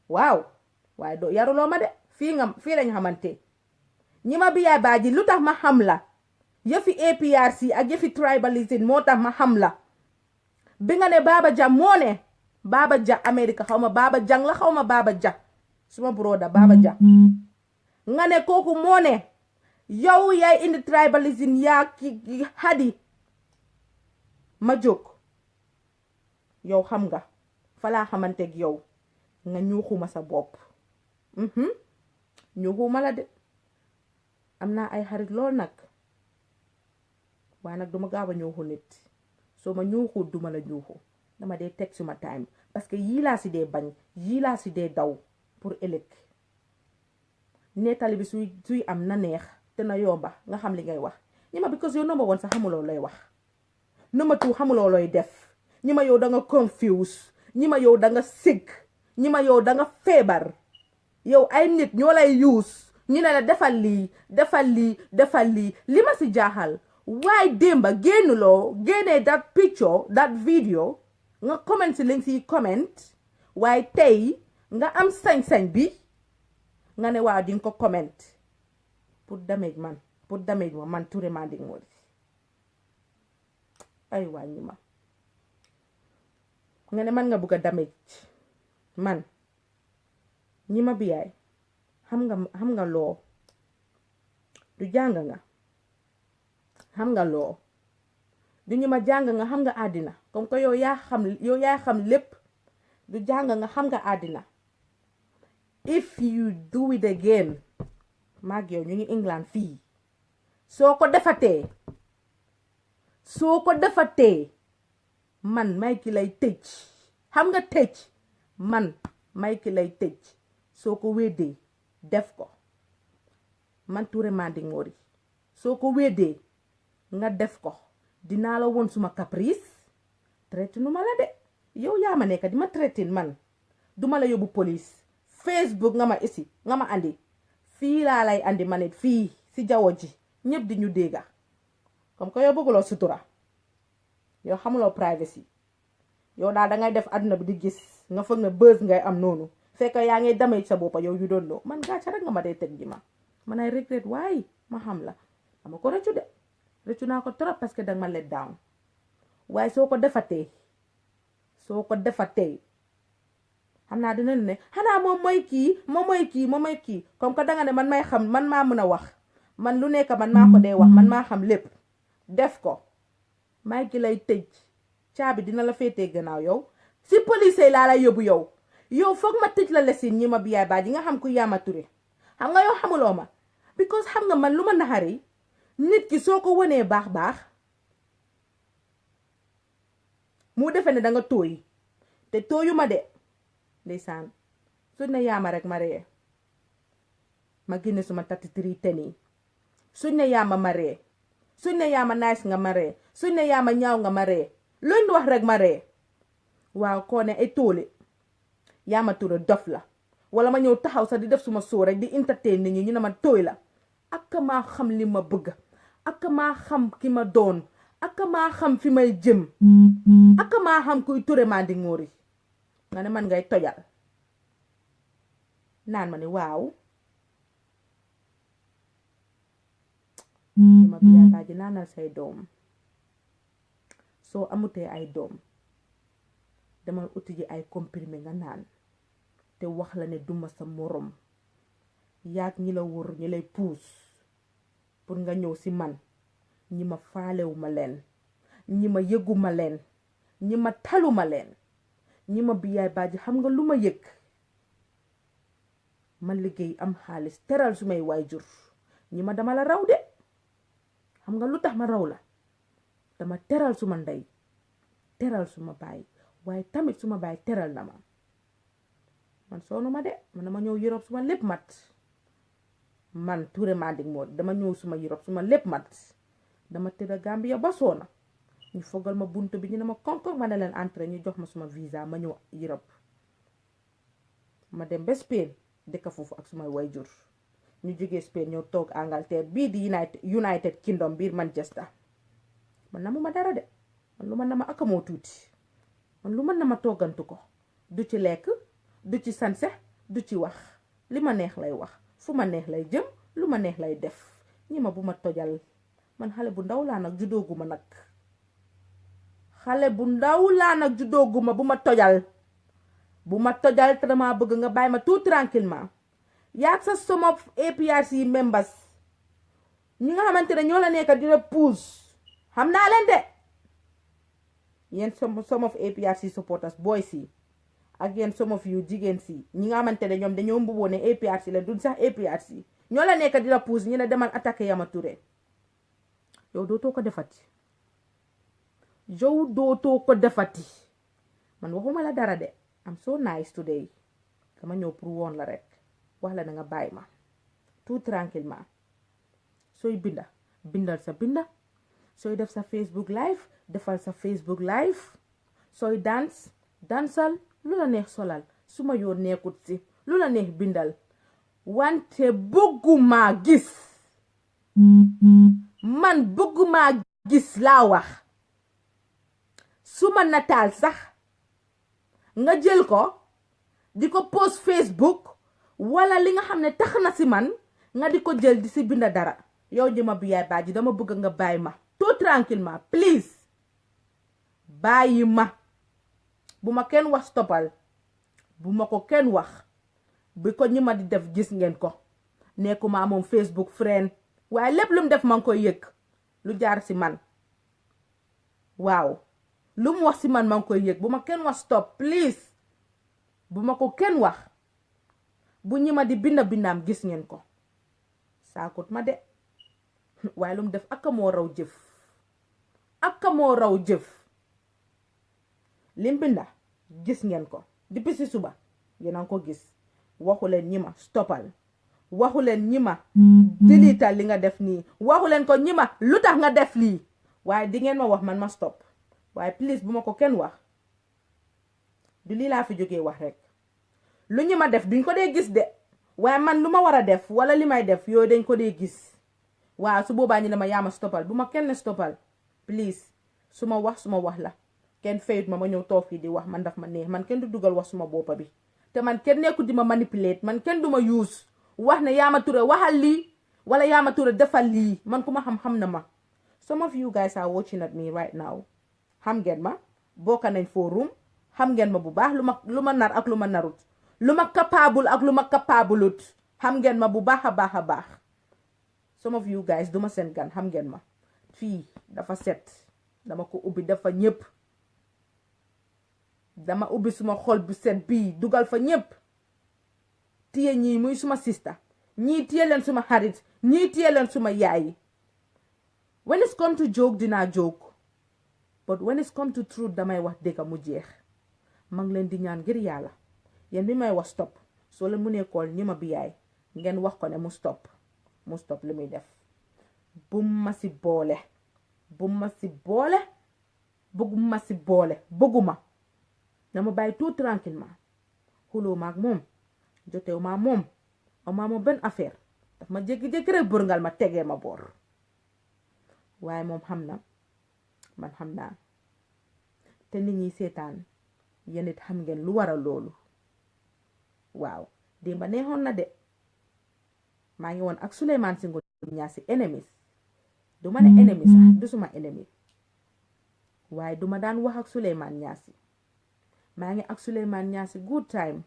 waaw waaye doo yaruloo ma de fii lañ xamante ñi ma biyaay baaji lu tax ma xam la yëfi APRC ak yëfi tribalism moo tax ma xam la bi nga ne Baba Jah moo ne Baba Jah America xaw ma Baba Jang la xaw ma Baba Jah suma broda Baba Jah nga ne kooku moo ne yow yaay indi tribalism yaa ki Hadi ma jóg yow xam nga falaa xamanteeg yow nga ñuuxuma sa bopp ñuuxuma la de am naa ay xarit lool nag waaye nag duma gaaw a ñuuxu nit soo ma ñuuxu duma la ñuuxu dama dee teg suma time parce que yii laa si dee bañ yii laa si dee daw pour ëllëg nettali bi suy am na neex te na yomba nga xam li ngay wax ñi ma because yow number one sax xamuloo looy wax number two xamuloo looy def ñi ma yow da nga confuse ñi ma yow da nga sick ñi ma yow da nga feebar yow ay nit ñoo lay use ñu ne la defal lii li ma si jaaxal waaye démba génnee that picture that video nga comment si li nga siy comment waaye tey nga am sañ-sañ bi nga ne waaw di nga ko comment pour damage ma man Touré Manding Mori ay wàññi ma nga ne man nga bugg a damage man ñi ma biyaay xam nga loo du jàng nga xam nga loo du ñu ma jàng nga xam nga àddina comme que yow yaa xam lépp du jàng nga xam nga àddina. If you do it again maag yow ñu ngi England fii soo ko defatee man may ki lay tëj xam nga tëj man may ki lay tëj soo ko weddee def ko man Touré Manding Mori soo ko weddee nga def ko dinaa la woon suma caprice traité nu ma la de yow yaa ma nekk di ma traité man duma la yóbbu police Facebook nga ma isi nga ma andi fii laa lay andi ma nit fii si jaww ji ñëpp di ñu dégga comme que yow bëgguloo sutura yow xamuloo privacy yow daal dangay def àdduna bi di gis nga foog ne buzz ngay am noonu fekk yaa ngay damay sa boppa yow you don't know man gàcce rek nga ma dee teg ji ma man ay regret waaye ma xam la dama ko rëccu de rëccu naa ko trop parce que danga ma let down waaye soo ko defatee xam naa dina ne xanaa moom mooy kii comme que danga ne man may xam man maa mën a wax man lu nekk man maa ko dee wax man maa xam lépp def ko may ki lay tëj caabi dina la féetee gannaaw yow si police laa lay yóbbu yow foog ma tëj la lesin ñi ma biyaay baa ji nga xam ku Yaama Touré xam nga yow xamuloo ma because xam nga man lu ma naxari nit ki soo ko wonee baax mu defe ne danga tooy te tooyu ma de ndeysaan suñ ne Yaama rek ma ree ma génne suma 33 teni suñ ne Yaama ma ree suñ ne Yaama nice nga ma ree suñ ne Yaama ñaaw nga ma ree luñ wax rek ma ree waaw koo ne ay toole Yaama Touré dof la wala ma ñëw taxaw sax di def suma soo rek di entertain nit ñi ñu ne ma tooy la ak maa xam li ma bëgg ak maa xam ki ma doon ak maa xam fi may jëm ak maa xam kuy Touré Manding Mori nga ne man ngay tojal naan ma ne waaw li ma biyaa baaji naanal say doom soo amutee ay doom demal uti ji ay comprimé nga naan te wax la ne duma sa morom yaag ñi la wër ñi lay puus pour nga ñëw si man ñi ma faalewu ma leen ñi ma yëgu ma leen ñi ma talu ma leen ñi ma biyaay baaji xam nga lu ma yëg man liggéey am xaalis teral su may waajur ñi ma dama la raw de xam nga lu tax ma raw la dama teral suma ndey teral suma baay waaye tamit suma baay teral na ma man soonu ma de man dama ñëw Europe suma lépp mat man Touré Manding Mori dama ñëw suma Europe suma lépp mat dama tëdd Gambia ba soona ñu fogal ma buntu bi ñu ne ma koŋ ma ne leen entrée ñu jox ma suma visa ma ñëw Europe ma dem ba Spain dëkk foofu ak sumay wayjur ñu jógee Spain ñëw toog Angleterre bii di United Kingdom biir Manchester man namu ma dara de man lu man na ma akamoo tuuti man lu man na ma toggantu ko du ci lekk du ci sanse du ci wax li ma neex lay wax fu ma neex lay jëm lu ma neex lay def ñi ma bu ma tojal man xale bu ndaw laa nag juddooguma nag xale bu ndaw laa nag juddooguma bu ma tojal te dama bëgg nga bàyyi ma tout tranquillement yaag sa some of APRC members ñi nga xamante ne ñoo la nekk dina puus xam naa leen de yéen some of APRC supporters boys yi ak yéen some of you jigéen si ñi nga xamante ne ñoom dañoo mbuboo ne APRC la duñ sax APRC ñoo la nekk dina puus ñu ne demal attaqué Yaama Touré yow dootoo ko defati man waxuma la dara de I'm so nice today dama ñëw pour woon la rek wax la na nga bàyyi ma tout tranquillement sooy bindal sa binda sooy def sa Facebook live defal sa Facebook live sooy dansal lu la neex solal su ma yoon nekkut si lu la neex bindal wante bëgguma gis man bëgguma gis laa wax su ma nataal sax nga jël ko di ko post Facebook wala li nga xam ne tax na si man nga di ko jël di si binda dara yow jëma bi yaay baaji dama bëgg nga bàyyi ma tout tranquillement please bàyyi ma bu ma kenn wax stoppal bu ma ko kenn wax bi ko ñi ma di def gis ngeen ko nekkuma moom Facebook friend waaye lépp lu mu def ma ngi koy yëg lu jaar si man waaw lu mu wax si man ma ngi koy yëg bu ma kenn wax stop please bu ma ko kenn wax bu ñi ma di bindaam gis ngeen ko saakut ma de waaye lu mu def aka moo raw jëf lim binda gis ngeen ko depuis si suba yéen a ngi ko gis waxu leen ñi ma stoppal waxu leen ñi ma dilital li nga def nii waxu leen ko ñi ma lu tax nga def lii waaye di ngeen ma wax man ma stop waaye please bu ma ko kenn wax du lii laa fi jógee wax rek lu ñi ma def duñ ko dee gis de waaye man lu ma war a def wala li may def yooyu dañ ko dee gis waaw su boobaa ñu ne ma yaa ma stoppal bu ma kenn stoppal please su ma wax la kenn fayut ma ñëw toog fii di wax man daf ma neex man kenn du dugal wax suma boppa bi te man kenn nekku di ma manipulate man kenn du ma use wax ne Yaama Touré waxal lii wala Yaama Touré defal lii man ku ma xam na ma. Some of you guys are watching at me right now xam ngeen ma bokka nañ forum xam ngeen ma bu baax lu ma nar ak lu ma narut lu ma capable ak lu ma capableut xam ngeen ma bu baax a baax some of you guys duma seen gan xam ngeen ma fii dafa set dama ko ubbi dafa ñëpp dama ubbi suma xol bu set bii dugal fa ñëpp tiye ñii muy suma sista ñii tiye leen suma xarit ñii tiye leen suma yaay when it's come to joke dinaa joke but when it's come to truth damay wax dëgg mu jeex ma ngi leen di ñaan ngir yàlla yéen bi may wax stop soo leen mu nekkool ñi ma bi yaay ngeen wax ko ne mu stop li muy def bu ma si boole bëgguma dama bàyyi tout tranquillement xuloo maag moom jotew maa moom amaa moom benn affaire daf ma jékki-jékki rek bërngal ma tegee ma boor waaye moom xam na man xam naa te nit ñi seetaan yéen it xam ngeen lu waral loolu waaw démba neexoon na de maa ngi woon ak Souleymane Singo Ñaasi enemies du ma ne ennemi sax du suma ennemi waaye duma daan wax ak Souleymane Ñaasi maa ngi ak Souleymane Ñaasi good time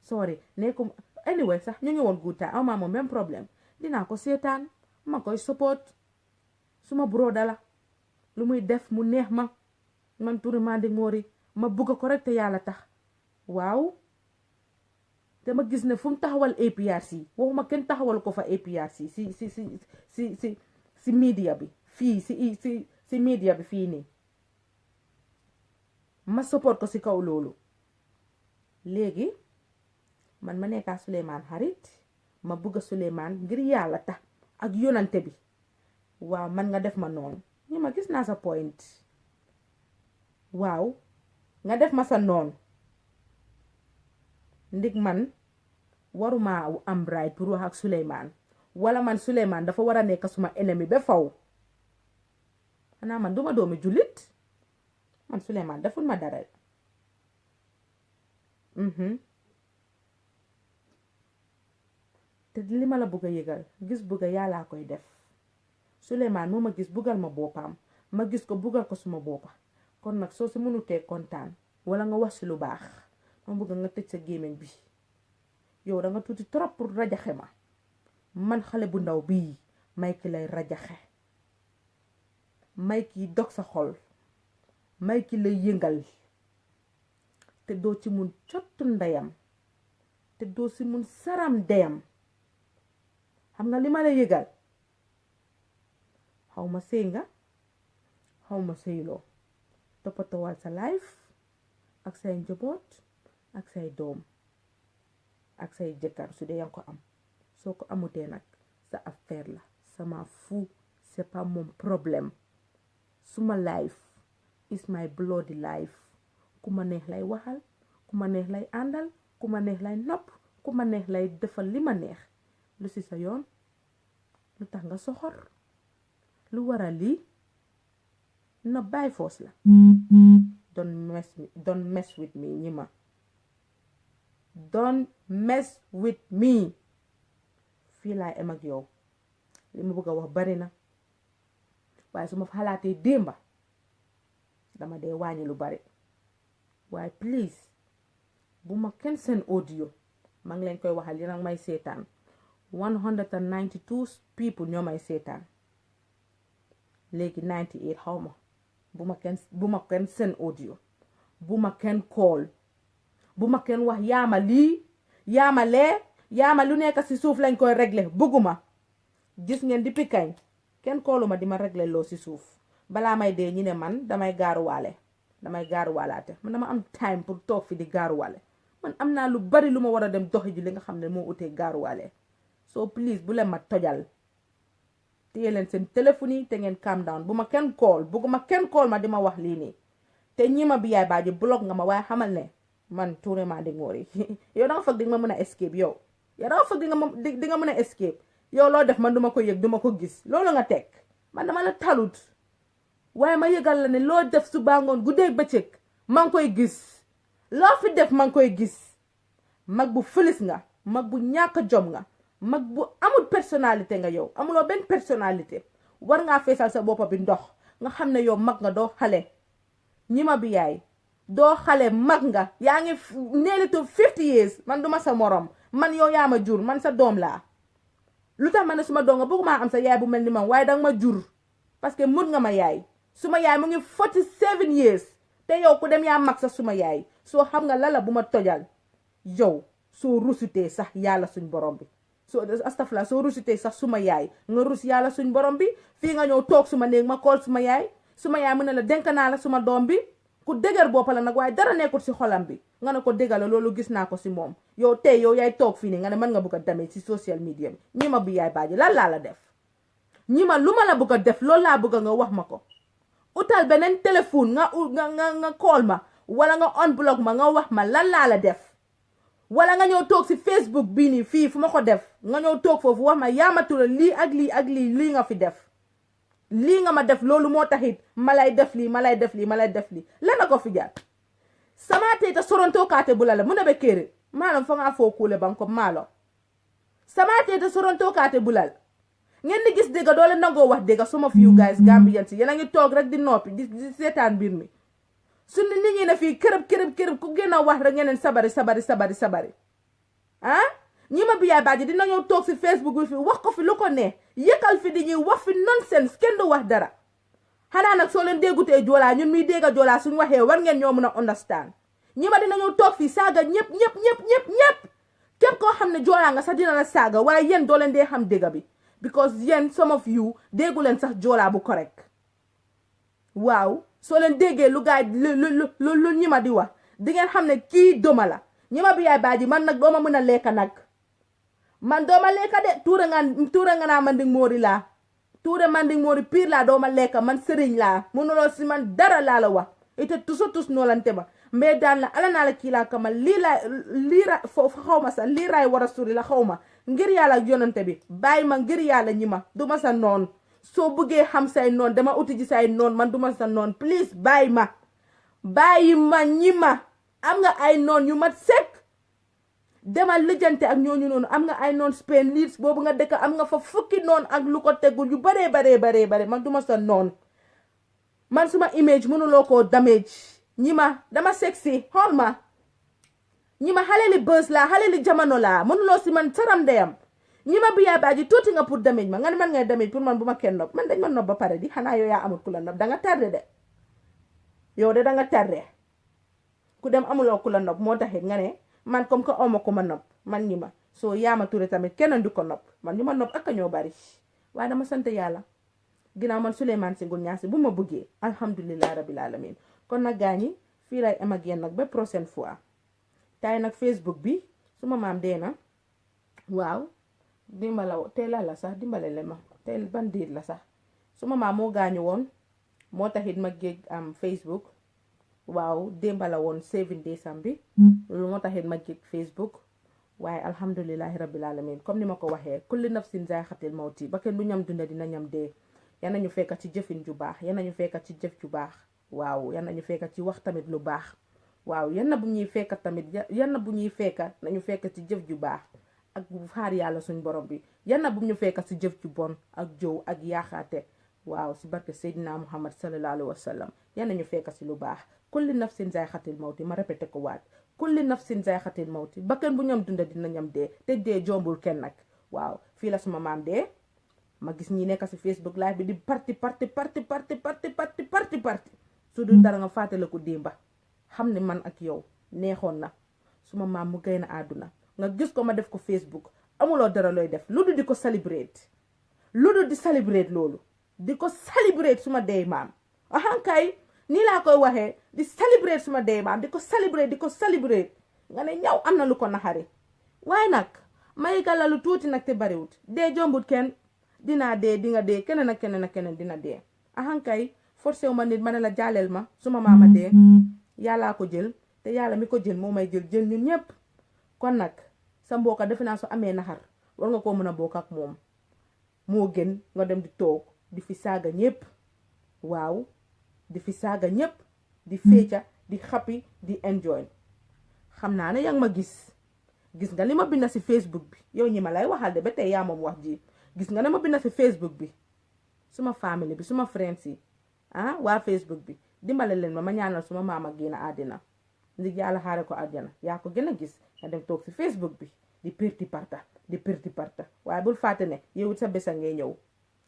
sorry nekkum anyway sax ñu ngi woon good time ama moom même problème dinaa ko seetaan ma koy support suma broda la lu muy def mu neex ma man Touré Mandi Ngori ma bugg ko rek te yàlla tax waaw te ma gis ne fu mu taxawal APRC waxuma kenn taxawal ko fa APRC si media bi fii si media bi fii nii ma support ko si kaw loolu léegi man ma nekkaa Souleymane xarit ma bugg Souleymane ngir yàlla tax ak yonante bi waaw man nga def ma noonu ñi ma gis naa sa point waaw nga def ma sa noonu ndig man waruma am right pour wax ak Souleymane wala man Souleymane dafa war a nekk suma ennemi ba faw xanaa man duma doomi jullit man Souleymane deful ma dara te li ma la bëgg a yëgal gis bëgg a yàllaa koy def Souleymane moo ma gis buggal ma boppam ma gis ko buggal ko suma boppa kon nag soo si mënutee kontaan wala nga wax si lu baax ma bëgg nga tëj sa gémmiñ bi yow da nga tuuti trop pour rajaxe ma man xale bu ndaw bii may ki lay rajaxe may ki dog sa xol may ki lay yëngal te doo ci mun cottu ndeyam te doo si mun saram deyam xam nga li ma la yëgal xaw ma sëy nga xaw ma sëyloo toppatawal sa life ak say njaboot ak say doom ak say jëkkër su dee yaa ko am soo ko amutee nag sa affaire la sama fou c'est pas mon problème suma life is my bloody life ku ma neex lay waxal ku ma neex lay àndal ku ma neex lay nopp ku ma neex lay defal li ma neex lu si sa yoon lu tax nga soxor lu waral lii na by force la don't mess with me ñi ma don't mess with me fii laay em ak yow li ma bëgg a wax bari na waaye su ma xalaatee démba dama dee wàññi lu bari waaye please bu ma kenn seen audio maa ngi leen koy waxal yéen a may seetaan 192 people ñoo may seetaan léegi 98 xaw ma bu ma kenn seen audio bu ma kenn call bu ma kenn wax yaama lii yaama lee yaama lu nekk si suuf lañ koy régler bëgguma gis ngeen di pikañ kenn kooluma di ma régler loo si suuf balaa may dee ñi ne man damay gaaruwaale man dama am time pour toog fi di gaaruwaale man am naa lu bari lu ma war a dem doxi ji li nga xam ne moo utee gaaruwaale so please bu leen ma tojal téye leen seen téléphone yi te ngeen calm down bu ma kenn kool bëgguma kenn kool ma di ma wax lii nii te ñi ma bi yaay baaji block nga ma waaye xamal ne man Touré Manding Mori yow da nga foog di nga ma mën a escape yow da nga foog di nga mën a escape yow loo def man duma ko yëg duma ko gis loolu nga teg man dama la talut waaye ma yëgal la ne loo def suba ngoon guddeeg bëccëg maa ngi koy gis loo fi def maa ngi koy gis mag bu fëlis nga mag bu ñàkk jom nga mag bu amul personnalité nga yow amuloo benn personnalité war ngaa feesal sa boppa bi ndox nga xam ne yow mag nga doo xale ñi ma bi yaay doo xale mag nga yaa ngi nearly to 50 years man duma sa morom man yow yaa ma jur man sa doom laa lu tax ma ne suma doom nga bëgguma am sa yaay bu mel ni man waaye danga ma jur parce que mut nga ma yaay suma yaay mu ngi 47 years te yow ku dem yaa mag sax suma yaay soo xam nga lala bu ma tojal yow soo rusutee sax yàlla suñ borom bi soo astafla soo rusutee sax suma yaay nga rus yàlla suñ borom bi fii nga ñëw toog suma néeg ma kool suma yaay mu ne la denk naa la suma doom bi ku dëgër boppa la nag waaye dara nekkul si xolam bi nga ne ko dëggal la loolu gis naa ko si moom yow tey yow yaay toog fii nii nga ne mën nga bëgg a demee si social media bi ñi ma bi yaay baaji lan laa la def ñi ma lu ma la bëgg a def loolu laa bëgg nga wax ma ko utal beneen téléphone nga call ma wala nga unblock ma nga wax ma lan laa la def wala nga ñëw toog si Facebook bii nii fii fu ma ko def nga ñëw toog foofu wax ma Yaama Touré lii ak lii ak lii nga fi def lii nga ma def loolu moo taxit ma lay def lii lana ko fi jaar sama teta soronto kate bulala muna be kere malam fa nga fo kule banko malo sama teta soronto kate bulal ngeen di gis dega doole nango wax dega some of you guys Gambians yéen a ngi toog rek di noppi di seetaan mbir mi suñu nit ñi ne fii kërëb ku gën a wax rek ngeen sabari ah ñi ma biyaay baaji dina ñëw toog si Facebook bi fi wax ko fi lu ko ne yëkkal fi di ñuy wax fi nonsense kenn du wax dara xanaa nag soo leen déggutee joolaa ñun miy dégga joolaa suñu waxee war ngeen ñoo mën a understand ñi ma dina ñëw toog fi saaga ñëpp képp koo xam ne joolaa nga sax dina la saaga waaye yéen doo leen dee xam dégga bi because yéen some of you déggu leen sax joolaa bu correct waaw soo leen déggee lu gaay lu ñi ma di wax di ngeen xam ne kii doma la ñi ma bi yaay baaji man nag dooma mën a lekka nag man dooma lekka de tuura nga naa Manding Mori laa Touré Manding Mori pire laa dooma lekka man sëriñ laa mënuloo si man dara laa la wax ite tus noolante ma mais daan la ala naa la kii laa kama liira foofu xaw ma sax lii raay war a suri la xaw ma ngir yàlla ak yonante bi bàyyi ma ngir yàlla ñi ma du ma sa noon soo bëggee xam say noon dama uti ji say noon man du ma sa noon please bàyyi ma ñi ma am nga ay noon yu mat sekk demal lijjante ak ñooñu noonu am nga ay noon Spain Leeds boobu nga dëkk am nga fa fukki noon ak lu ko tegul yu bare man duma sa noon man suma image mënuloo koo damage ñi ma dama sexy xool ma ñi ma xale li bës laa xale li jamono laa mënuloo si man saram deyam ñi ma biyaa baaji tuuti nga pour damage ma nga ne man ngay damage pour man bu ma kenn nopp man dañ ma nopp ba pare di xanaa yow yaa amul ku la nopp danga tardé de yow de danga tardé ku dem amuloo ku la nopp moo taxit nga ne man comme que oma ko ma nopp man ñi ma soo Yaama Touré tamit kenn du ko nopp man ñu ma nopp ak ñoo bari waaye dama sant yàlla ginnaaw man Souleymane Singul Ñaasi bu ma bëggee alhamdulilah rabbil alamin kon nag gaañi fii lay am ak yéen nag ba prochaine fois tay nag Facebook bi suma maam dee na waaw dimbale le ma tey ban diir la sax suma maam moo gaañu woon moo taxit ma géej am Facebook waaw démbala woon 7 décembre bi loolu moo taxit ma géej Facebook waaye alhamdulilahi rabbil alamin comme ni ma ko waxee kulli nafsin zaa'iqatul mawti ba kenn du ñam dunda dina ñam dee yan nañu fekkat ci jëfin ju baax yan nañu fekkat ci jëf ju baax waaw yan nañu fekkat ci wax tamit lu baax waaw yan na bu ñuy fekkat tamit yan na bu ñuy fekkat nañu fekkat ci jëf ju baax ak xaar yàlla suñ borom bi yan na bu ñu fekkat ci jëf ju bon ak jow ak yaaxaate waaw si barke Seydina Muhammad sallallahu alayhi wa sallam yan nañu fekkat ci lu baax kulli nafsin zaa'iqatul mawti ma répété ko waat kulli nafsin zaa'iqatul mawti bakkan bu ñam dunda dina ñam dee te dee jombul kenn nag waaw fii la suma maam dee ma gis ñi nekk si Facebook live bi di parti su dul dara nga fàttale ko démba xam ne man ak yow neexoon na suma maam mu génn àdduna nga gis ko ma def ko Facebook amuloo dara looy def lu dul di ko celebrate lu dul di celebrate loolu di ko celebrate suma dee maam ahankay nii laa koy waxee di celebrate suma dee maam di ko celebrate nga ne ñaw am na lu ko naxari waaye nag may gàlla lu tuuti nag te bariwut dee jombut kenn dinaa dee di nga dee keneen ak keneen dina dee ahankay forcé wu ma nit ma ne la jaaleel ma suma maama dee yàllaa ko jël te yàlla mi ko jël moo may jël ñun ñëpp kon nag sa mbokka defe naa su amee naxar war nga koo mën a bokk ak moom moo gën nga dem di toog di fi saaga ñëpp waaw di fi saaga ñëpp di feeca di xappi di enjoy xam naa ne yaa ngi ma gis nga li ma bind si Facebook bi yow ñi ma lay waxal de ba tey yaa moom wax ji gis nga ne ma bind si Facebook bi suma famille bi suma friends yi waa Facebook bi dimbale leen ma ñaanal suma maama génn àddina ndig yàlla xaare ko àjjana yaa ko gën a gis nga dem toog si Facebook bi di perti parta waaye bul fàtte ne yow it sa bésa ngay ñëw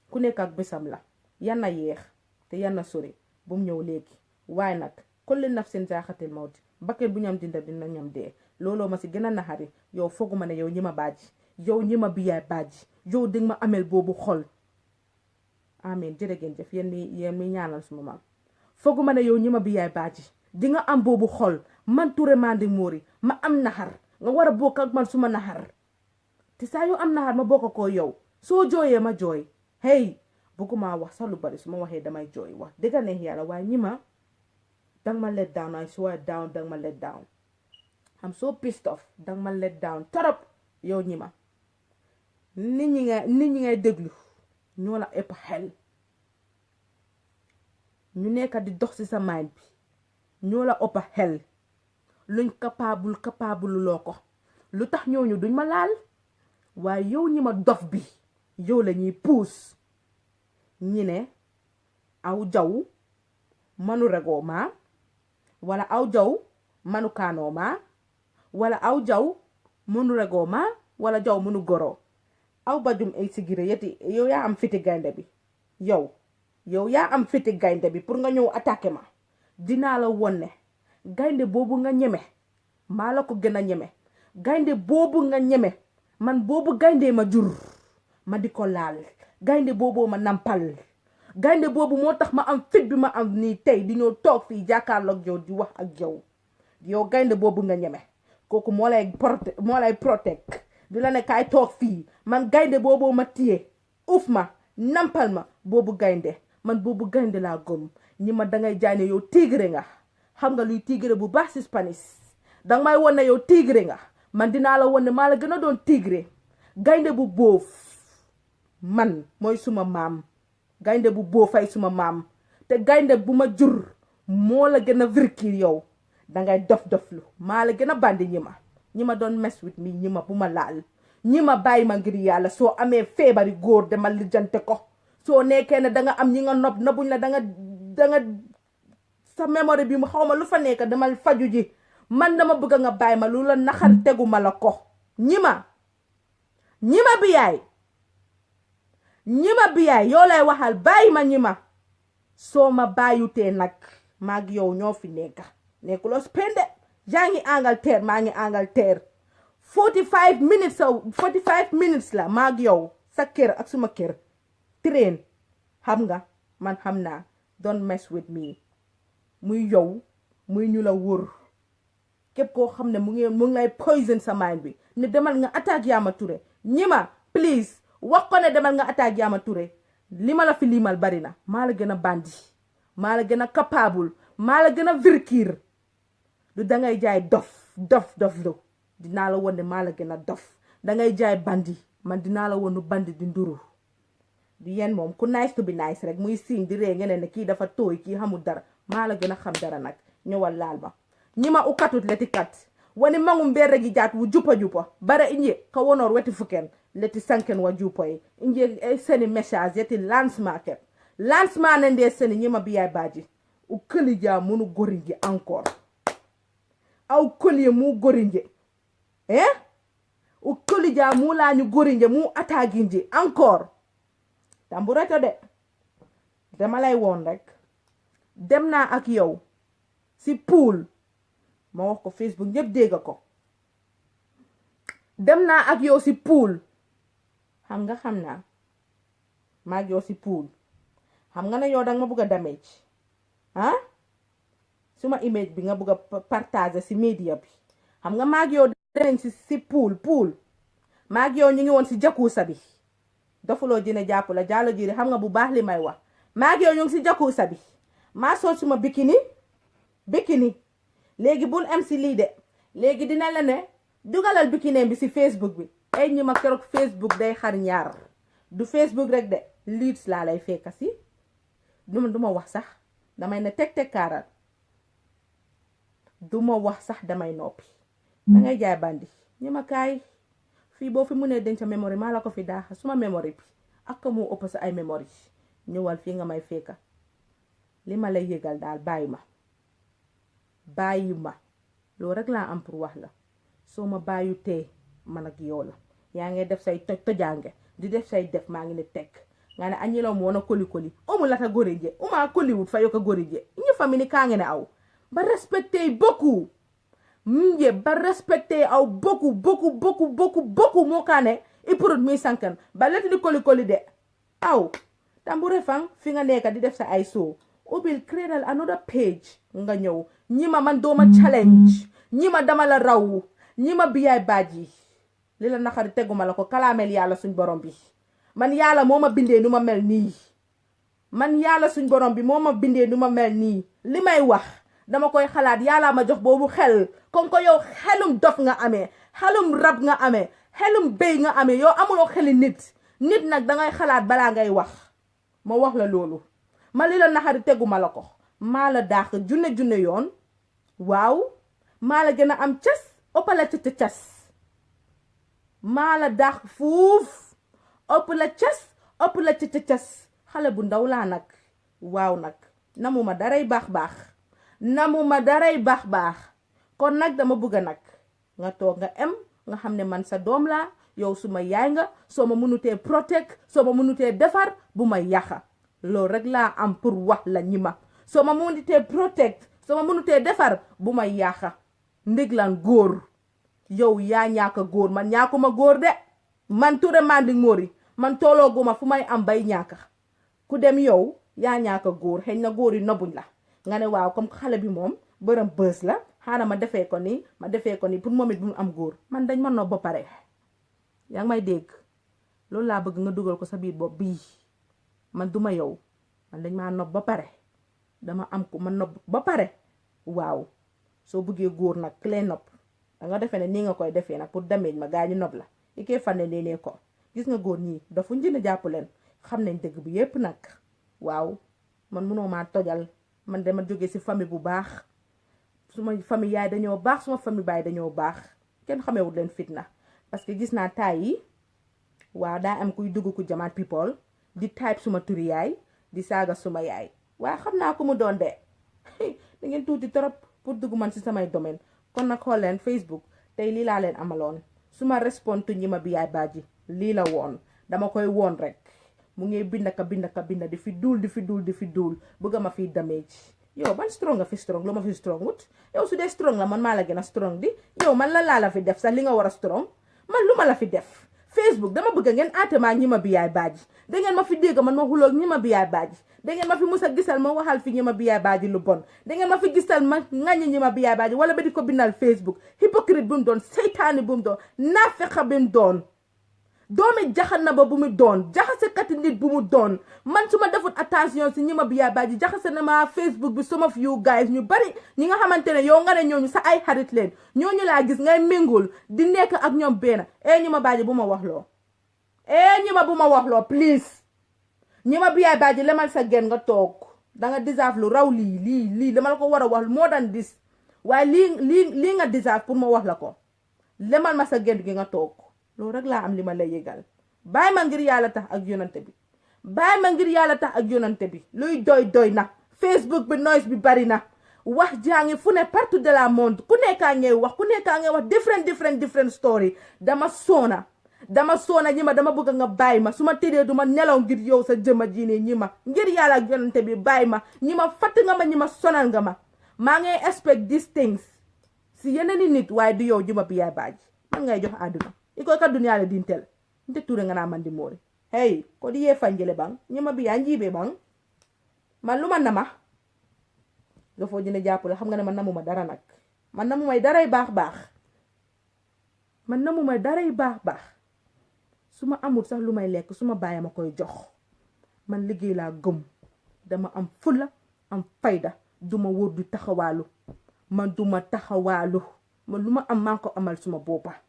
ku nekk ak bésam la yan na yeex te yan na sori bu mu ñëw léegi waaye nag kulli nafsin zaaxatil mawti bakket bu ñam dinda dina ñam dee looloo ma si gën a naxari yow fooguma ne yow ñi ma baaji yow ñi ma biyaay baaji yow di ma amel boobu xol amin jërëgeen jëf yéen mi ñaanal suma maam fooguma ne yow ñi ma biyaay baaji di nga am boobu xol man Touré Manding Mori ma am naxar nga war a bokk ak man suma naxar te saa yoo am naxar ma bokk ko yow soo jooyee ma jooy hey bëgguma wax sax lu bari su ma waxee damay jooy wax dëgg neex yàlla waaye ñi ma dang ma let down I swear down dang ma let down I'm so pissed off dang ma let down torop yow ñi ma nit ñi ngay déglu ñoo la ëpp xel ñu nekk di dox ci sa mind bi ñoo la ëpp xel luñ capable loo ko lu tax ñooñu duñ ma laal waaye yow ñi ma dof bi yow la ñuy puus ñi ne aw jaw manu regoo ma wala aw jaw manu kaanoo ma wala aw jaw munu regoo ma wala jaw munu goroo aw bajum ay sigire yeti yow yaa am fiti gaynde bi yow yaa am fiti gaynde bi pour nga ñëw attaquer ma dinaa la won ne gaynde boobu nga ñeme maa la ko gën a ñeme gaynde boobu nga ñeme man boobu gaynde ma jur ma di ko laal gaynde boobu ma nampal gaynde boobu moo tax ma am fit bi ma am nii tey di ñoo toog fii jàkkaarloog yow di wax ak yow gaynde boobu nga ñeme kooku moo lay protect di la ne kaay toog fii man gaynde boobu ma téye uf ma nampal ma boobu gaynde man boobu gaynde laa gëm ñi ma dangay jaay ne yow tigre nga xam nga luy tigre bu baax si Spanish danga may won ne yow tigre nga man dinaa la won ne maa la gën a doon tigre gaynde bu boof man mooy suma maam gaynde bu boofay suma maam te gaynde bu ma jur moo la gën a virkir yow dangay dof-doflu maa la gën a bandi ñi ma doon mess with me ñi ma bu ma laal ñi ma bàyyi ma ngir yàlla soo amee feebari góor demal lijjante ko soo nekkee ne danga am ñi nga nobuñ la danga sa mémoire bi mu xaw ma lu fa nekk demal faju ji man dama bëgg nga bàyyi ma lu la naxar tegu ma la ko ñi ma biyaay yoo lay waxal bàyyi ma ñi ma soo ma bàyyutee nag maag yow ñoo fi nekkuloo Spain de yaa ngi Angleterre maa ngi Angleterre 45 minutes la maag yow sa kër ak suma kër train xam nga man xam naa don't mess with me muy yow muy ñu la wër képp koo xam ne mu ngi lay poison sa mind bi ne demal nga attaque Yama Touré ñi ma please wax ko ne demal nga attaque Yama Touré li ma la fi limal bari na maa la gën a bandi maa la gën a capable maa la gën a virkir du dangay jaay dof lu dinaa la won ne maa la gën a dof dangay jaay bandi man dinaa la wonu bandi di nduru di yéen moom ku nice to be nice rek muy siiñ di ree ngeen ne kii dafa tooy kii xamul dara maa la gën a xam dara nag ñëwal laal ma ñi ma ukatut leti kat wani mangu mberre gi jaat wu jupa bara inje ka wonor weti fuken leti sanken wa jupa inje seni message yeti lancement nde seni ñi ma biyaay baaji u këli jaa munu gorinje encore aw këli mu gorinje u këli jaa mu laañu gorinje mu attaquinje encore tambureto de dama lay woon rek dem naa ak yow si pool ma wax ko Facebook ñëpp dégg ko dem naa ak yow si pool xam naa maa ak yow si pool xam nga ne yow danga ma bëgg a damage suma image bi nga bëgg a partager si media bi xam nga maa ak yow danañ si pool maa ak yow ñu ngi woon si jacuzzi bi dofuloo dina jàpp la jaalo jiri xam nga bu baax li may wax maa ak yow ñu ngi si jacuzzi bi maa sol suma bikini léegi bul am si lii de léegi dina la ne dugalal bikini bi si Facebook bi ay ñi ma keroog Facebook day xar ñaar du Facebook rek de leads laa lay fekka si duma wax sax damay ne teg kaaral duma wax sax damay noppi dangay jaay bandi ñi ma kaay fii boo fi mu ne denc memory maa la ko fi daaxa suma memory bi ak moo ëpp sa ay memory ñëwal fii nga may fekka li ma lay yëgal daal bàyyi ma loolu rek laa am pour wax la soo ma bàyyu tee man ak yow la yaa ngi def say tojange di def say def maa ngi ne teg nga ne añilo mo na koli omu lata gorije uma Kollywood fa yoka gorije ñu famini kangene aw ba respecter beaucoup mje ba respecter aw beaucoup mo kane i produit mi sankan ba lati di koli de aw tambure fang fi nga nekk di def sa ay so ubil create another page nga ñëw ñima man dooma challenge ñima dama la raw ñima biyaay baaji li la naxari teguma la ko kalaamel yàlla suñ borom bi man yàlla moo ma bindee nu ma mel nii li may wax dama koy xalaat yàlla ma jox boobu xel kon ko yow xelum dof nga amee xelum rab nga amee xelum béy nga amee yow amuloo xeli nit nag dangay xalaat balaa ngay wax ma wax la loolu ma li la naxari teguma la ko maa la daax junne yoon waaw maa la gën a am cas ëppala ca cas maa la daax fuuf ëpp la ca cas xale bu ndaw laa nag waaw nag namuma daray baax kon nag dama bëgg nag nga toog nga nga xam ne man sa doom laa yow suma yaay nga soo ma mënutee protect soo ma mënutee defar bu ma yàqa loolu rek laa am pour wax la ñi ma soo ma mënutee protect soo ma mënutee defar bu ma yàqa ndiglan góor yow yaa ñaaka góor man ñaakuma góor de man Touré Manding Mori man toolooguma fu may am bay ñaaka ku dem yow yaa ñaaka góor xëy na góor yi nobuñ la nga ne waaw comme xale bi moom bërëm bës la xaaral ma defee ko nii pour moom it bu mu am góor man dañ ma nob ba pare yaa ngi may dégg loolu laa bëgg nga dugal ko sa biir bopp bii man duma yow man dañ maa nob ba pare dama am ko ma nob ba pare waaw soo bëggee góor nag ki lay nob danga defee ne nii nga koy defee nag pour damage ma gaa ñu nob la i koy fanne nee ko gis nga góor ñii dafa njënd jàpp leen xam nañ dëgg bi yépp nag waaw man mënoo maa tojal man dama jógee si famille bu baax suma famille yaay dañoo baax suma famille baay dañoo baax kenn xamewut leen fitna parce que gis naa taay yi waaw daa am kuy dugg ku jamaat people di type suma turi yaay di saaga suma yaay waaw xam naa ko mu doon de da ngeen tuuti trop pour dugg man si samay domaine kon nag xool leen Facebook tey lii laa leen amaloon suma respond tu ñi ma bi yaay baaji lii la woon dama koy woon rek mu ngi binda di fi duul bëgg ma fi damage yow ban strong nga fi strong lu ma fi strong wut yow su dee strong la man maa la gën a strong di yow man la la fi def sax li nga war a strong man lu ma la fi def Facebook dama bëgg ngeen aatema ñi ma bi yaay baaji da ngeen ma fi dégg man ma xuloog ñi ma bi yaay baaji da ngeen ma fi musa gisal ma waxal fi ñi ma bi yaay baaji lu bon da ngeen ma fi gisal ma ŋàññi ñi ma bi yaay baaji wala ba di ko bindal Facebook hypocrite bu mu doon seytaani bu mu doon naafeqa bu mu doon doomi jaxanaba bu mu doon jaxasekati nit bu mu doon man su ma defut attention si ñi ma bi yaay baaji jaxase na ma Facebook bi some of you guys ñu bari ñi nga xamante ne yow nga ne ñooñu sa ay xarit leen ñooñu laa gis ngay méngul di nekk ak ñoom benn ñi ma baaji bu ma waxloo bu ma waxloo please ñi ma bi yaay baaji lemal sa gen nga toog danga deserve lu raw lii dama la ko war a wax moo daan dis waaye lii nga deserve pour ma wax la ko lemal ma sa gen gi nga toog loolu rek laa am li ma lay yëgal bàyyi ma ngir yàlla tax ak yonante bi luy doy na Facebook bi noise bi bari na wax jàngi fu ne partout de la monde ku nekkaa ngay wax different story dama soona ñi ma dama bëgg nga bàyyi ma su ma tëddee du ma nelaw ngir yow sa jëma ji ne ñi ma ngir yàlla ak yonante bi bàyyi ma ñi ma fatt nga ma ñi ma sonal nga ma maa ngay expect these things si yeneen i nit waaye du yow juma bi yaay baaji man ngay jox àdduna iko ka dunia le dintel nte ture ngana mandi mori hey ko di ye fanjele bang nyima bi anjibe bang man luma nama nga fo jine jappale xam nga ne man namuma dara nak man namumay daray baax man namumay daray baax suma amul sax lumay lek suma baye ma koy jox man liggéey la gëm dama am fula am fayda duma wóor du taxawalu man duma taxawalu man luma am manko amal suma bopa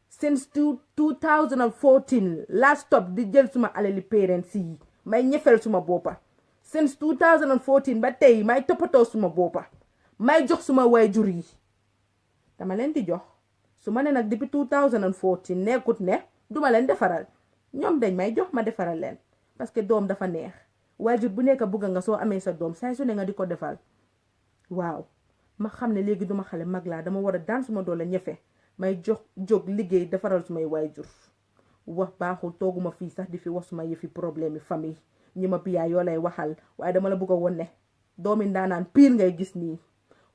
since 2014 last stop di jël suma alali parents yi may ñefel suma bopa since 2014 ba tay may topato suma bopa may jox suma wayjur yi dama len di jox suma ne nak depuis 2014 nekut ne duma len defaral ñom dañ may jox ma defaral len parce que dom dafa neex wayjur bu nekk bëgg nga so amé sa dom say su ne nga diko defal waaw ma xamne légui duma xalé mag la dama wara daan suma doole ñefe may jox jog liggéey defaral sumay wayjur wax baaxul tooguma fii sax di fi wax suma yëfi problème famille ñi ma biyaa yoo lay waxal waaye dama la bëgg a won ne doomi ndaanaan pire ngay gis nii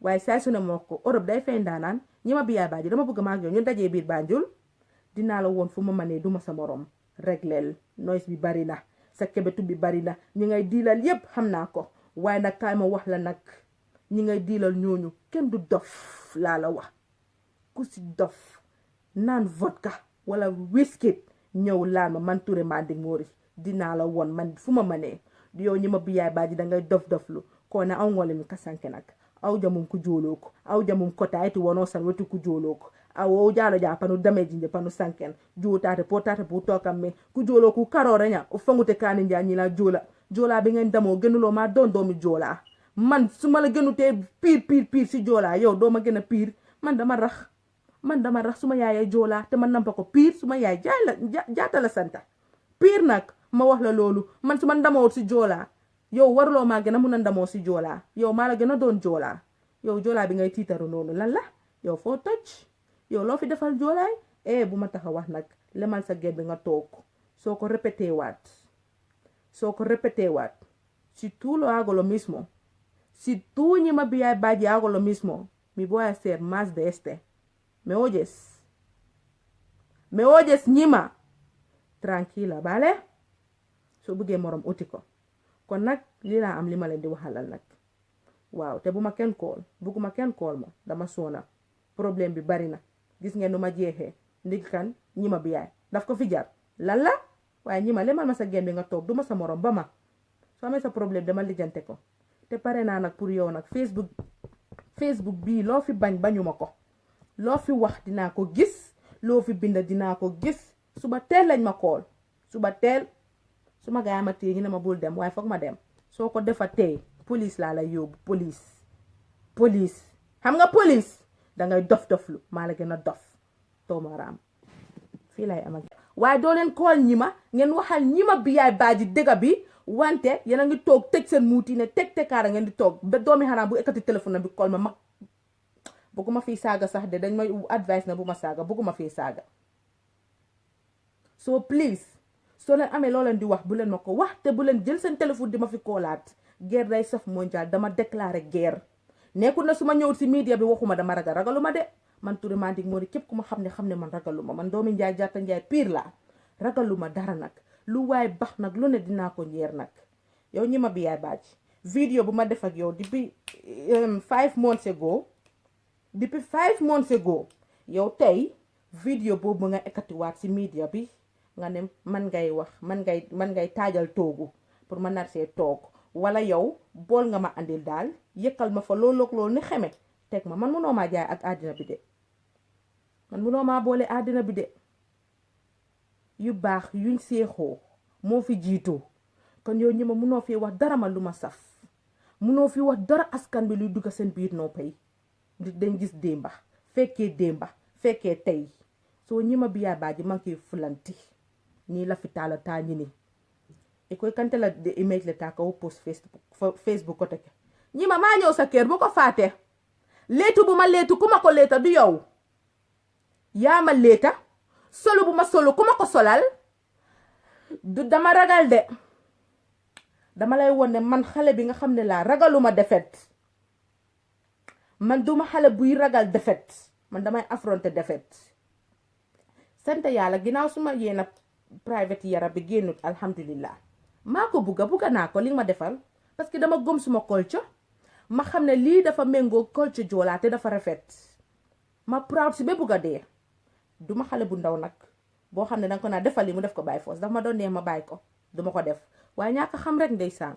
waaye saa su ne moo ko Europe day fay ndaanaan ñi ma biyaa baaji dama bëgg maag yow ñu dajee biir Banjul dinaa la woon fu ma mënee duma sa morom regleel noise bi bari na sa kebetu bi bari na ñi ngay diilal yépp xam naa ko waaye nag kaay ma wax la nag ñi ngay diilal ñooñu kenn du dof laa la wax ku si dof naan vodka wala whisky ñëw laal ma man Touré Manding Mori dinaa la won man fu ma mënee di yow ñi ma biyaay baaji dangay dof-doflu ko na aw ngole mi kasanke nag aw jamum ku jooloo ko aw jamum kotayti wonoo san wetu ku jooloo ko awo jaalo ja panu damejinde panu sanken juutate potate bu tokam me ku jooloo ku karorenya o fangute kani nja ñi la joola bi ngeen damoo gënuloo ma doon doomi joola man su ma la gënutee piir si joola yow doo ma gën a piir man dama rax suma yaayee joola te man nampa ko piir suma yaay jaata la santa piir nag ma wax la loolu man su ma ndamoo si joola yow waruloo maa gën a mun a ndamoo si joola yow maa la gën a doon joola yow joola bi ngay tiitaru noonu lan la yow foo toj yow loo fi defal joolaay bu ma tax a wax nag lemal sa gel bi nga toog soo ko répété waat si tú lo hago lo mismo si tú ñi ma biyaay baaji hago lo mismo mi voy a hacer más de este me oyes ñima tranquila vale soo bëggee morom uti ko kon nag lii laa am li ma leen di waxalal nag waaw te bu ma kenn kool bugguma kenn kool ma dama soona problème bi bari na gis ngeen nu ma jeexee ndig kan ñima biyaay daf ko fi jar lan la waaye ñima lemal ma sa gen bi nga toog duma sa morom ba ma soo amee sa problème dama lijjante ko te pare naa nag pour yow nag Facebook bii loo fi bañuma ko loo fi wax dinaa ko gis loo fi bind dinaa ko gis suba teel lañ ma kool suba teel su ma gaay ma téye ñu ne ma bul dem waaye foog ma dem soo ko defa tey police laa lay yóbbu police xam nga police dangay dof-doflu maa la gën a dof toomaraam fii lay am ak waaye doo leen kool ñi ma ngeen waxal ñi ma biyaay baaji dëgga bi wante yéen a ngi toog tëj seen muuti ne teg kaara ngeen di toog ba doomi xanaa bu ekkati téléphone bi kool ma bëgguma fii saaga sax de dañ may advice na bu ma saaga bëgguma fii saaga so please soo leen amee loo leen di wax bu leen ma ko wax te bu leen jël seen téléphone di ma fi koolaat guerre day saf mondial dama déclaré guerre nekkul na su ma ñëwul si media bi waxuma dama ragalu ma de man Touré Manding Mori képp ku ma xam ne man ragalu ma man doomi njaay jaata njaay pire la ragalu ma dara nag lu waay bax nag lu ne dinaa ko ñeer nag yow ñi ma bi yaay baaj vidéo bu ma def ak yow depuis 5 months ago yow tey vidéo boobu nga ekkatiwaat si media bi nga ne man ngay wax man ngay taajal toogu pour ma nar see toog wala yow bool nga ma andil daal yëkkal ma fa loolu ni xeme teg ma man munoo maa jaay ak àddina bi de man munoo maa boole àddina bi de yu baax yuñ seexoo moo fi jiitu kon yow ñi ma munoo fi wax dara ma lu ma saf munoo fi wax dara askan bi luy dugg seen biir noppa yi dañ gis démba fekkee tey soo ñi ma biyaa baaji man koy fulanti nii la fi taala taa ñi ni ikoy kante la de image le taa ko post Facebook ko teke ñi ma maa ñëw sa kër bu ko faate leetu bu ma leetu ku ma ko leeta du yow yaa ma leeta solu bu ma solu ku ma ko solal du dama ragal de dama lay won ne man xale bi nga xam ne laa ragaluma defet man duma xale buy ragal defet man damay affronter defet sant yàlla ginnaaw suma yéena private yaram bi génnut alhamdulillah maa ko bugga naa ko li ma defal parce que dama gëm suma culture ma xam ne lii dafa méngoo culture joolaa te dafa rafet ma proud si ba bugga dee duma xale bu ndaw nag boo xam ne danga ko naa defal li mu def ko bàyyi foos dafa ma doon neex ma bàyyi ko duma ko def waaye ñaaka xam rek ndeysaan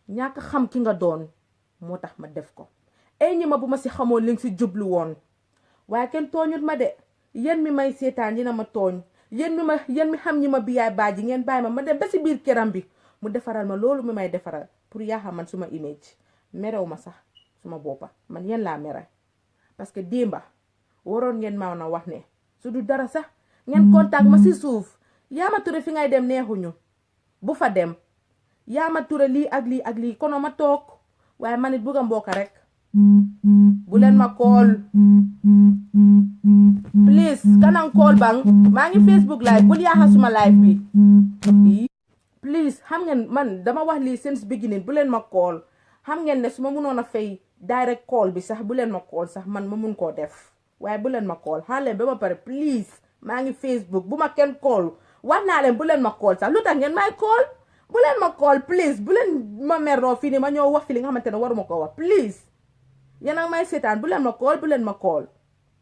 ñaaka xam ki nga doon moo tax ma def ko ay ñi ma bu ma si xamoon li nga si jublu woon waaye kenn tooñut ma de yéen mi may seetaan dina ma tooñ yéen mi xam ñi ma biyaay baaji ngeen bàyyi ma dem ba si biir këram bi mu defaral ma loolu mi may defaral pour yaa man suma image merew ma sax suma boppa man yéen laa mere parce que démba waroon ngeen ma na wax ne su du dara sax ngeen contact ma si suuf Yaama Touré fi ngay dem neexuñu bu fa dem Yaama Touré lii ak lii kono ma toog waaye man it bugga mbokka rek bu leen ma call please kanang call bang maa ngi Facebook live bul yaaxa suma live bi please xam ngeen man dama wax lii since beginning bu leen ma call xam ngeen ne su ma mënoon a fay direct call bi sax bu leen ma call sax man ma mun koo def waaye bu leen ma call xaar leen ba ma pare please maa ngi Facebook bu ma kenn call wax naa leen bu leen ma call sax lu tax ngeen may call bu leen ma call please bu leen ma meroo fii ni ma ñëw wax fi li nga xamante ne waruma ko wax please yéen a may seetaan bu leen ma call bu leen ma call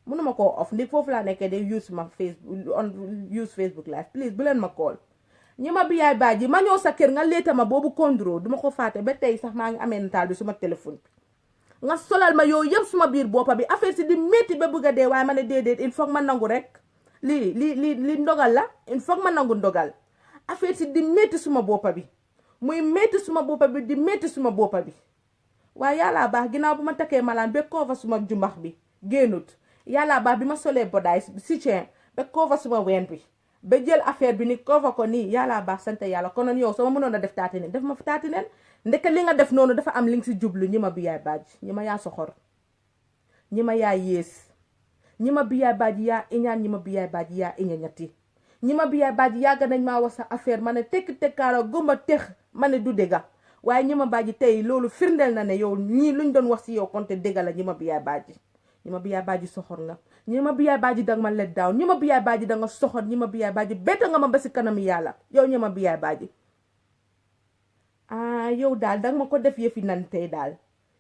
mënuma koo off ndi foofu laa nekkee day use ma Facebook live please bu leen ma call ñi ma biyaay baaji ma ñëw sa kër nga leeta ma boobu kondro duma ko fàtte ba tey sax maa ngi amee nataal bi suma téléphone bi nga solal ma yow yëpp suma biir boppa bi affaire si di métti ba bëgg a dee waaye ma ne déedéet il faut ma nangu rek li ndogal la il faut ma nangu ndogal affaire si di métti suma boppa bi muy métti suma boppa bi di métti suma boppa bi waaye yàlla baax ginnaaw bu ma takkee malaan ba koofa suma jumbax bi génnut yàlla baax bi ma solee bodaay si ceen ba koofa suma ween bi ba jël affaire bi ni koofa ko nii yàlla baax sant yàlla konoon yow soo ma mënoon a def taati neen def ma fi taati neen ndeke li nga def noonu dafa am li nga si jublu ñi ma biyaay baaj ñi ma yaa soxor ñi ma yaa yées ñi ma biyaay baaj yaa iñaan ñi ma biyaay baaj yaa iñañati ñi ma biyaay baaj yàgg nañ maa wax sa affaire ma ne tekkaara gumba tex ma ne du dégga waaye ñi ma baaji tey loolu firndeel na ne yow ñii luñ doon wax si yow konte dégga la ñi ma biyaay baaji ñi ma biyaay baaji soxor nga ñi ma biyaay baaji danga ma let down ñi ma biyaay baaji danga soxor ñi ma biyaay baaji betta nga ma ba si kanam yàlla yow ñi ma biyaay baaji yow daal danga ma ko def yëfi nan tey daal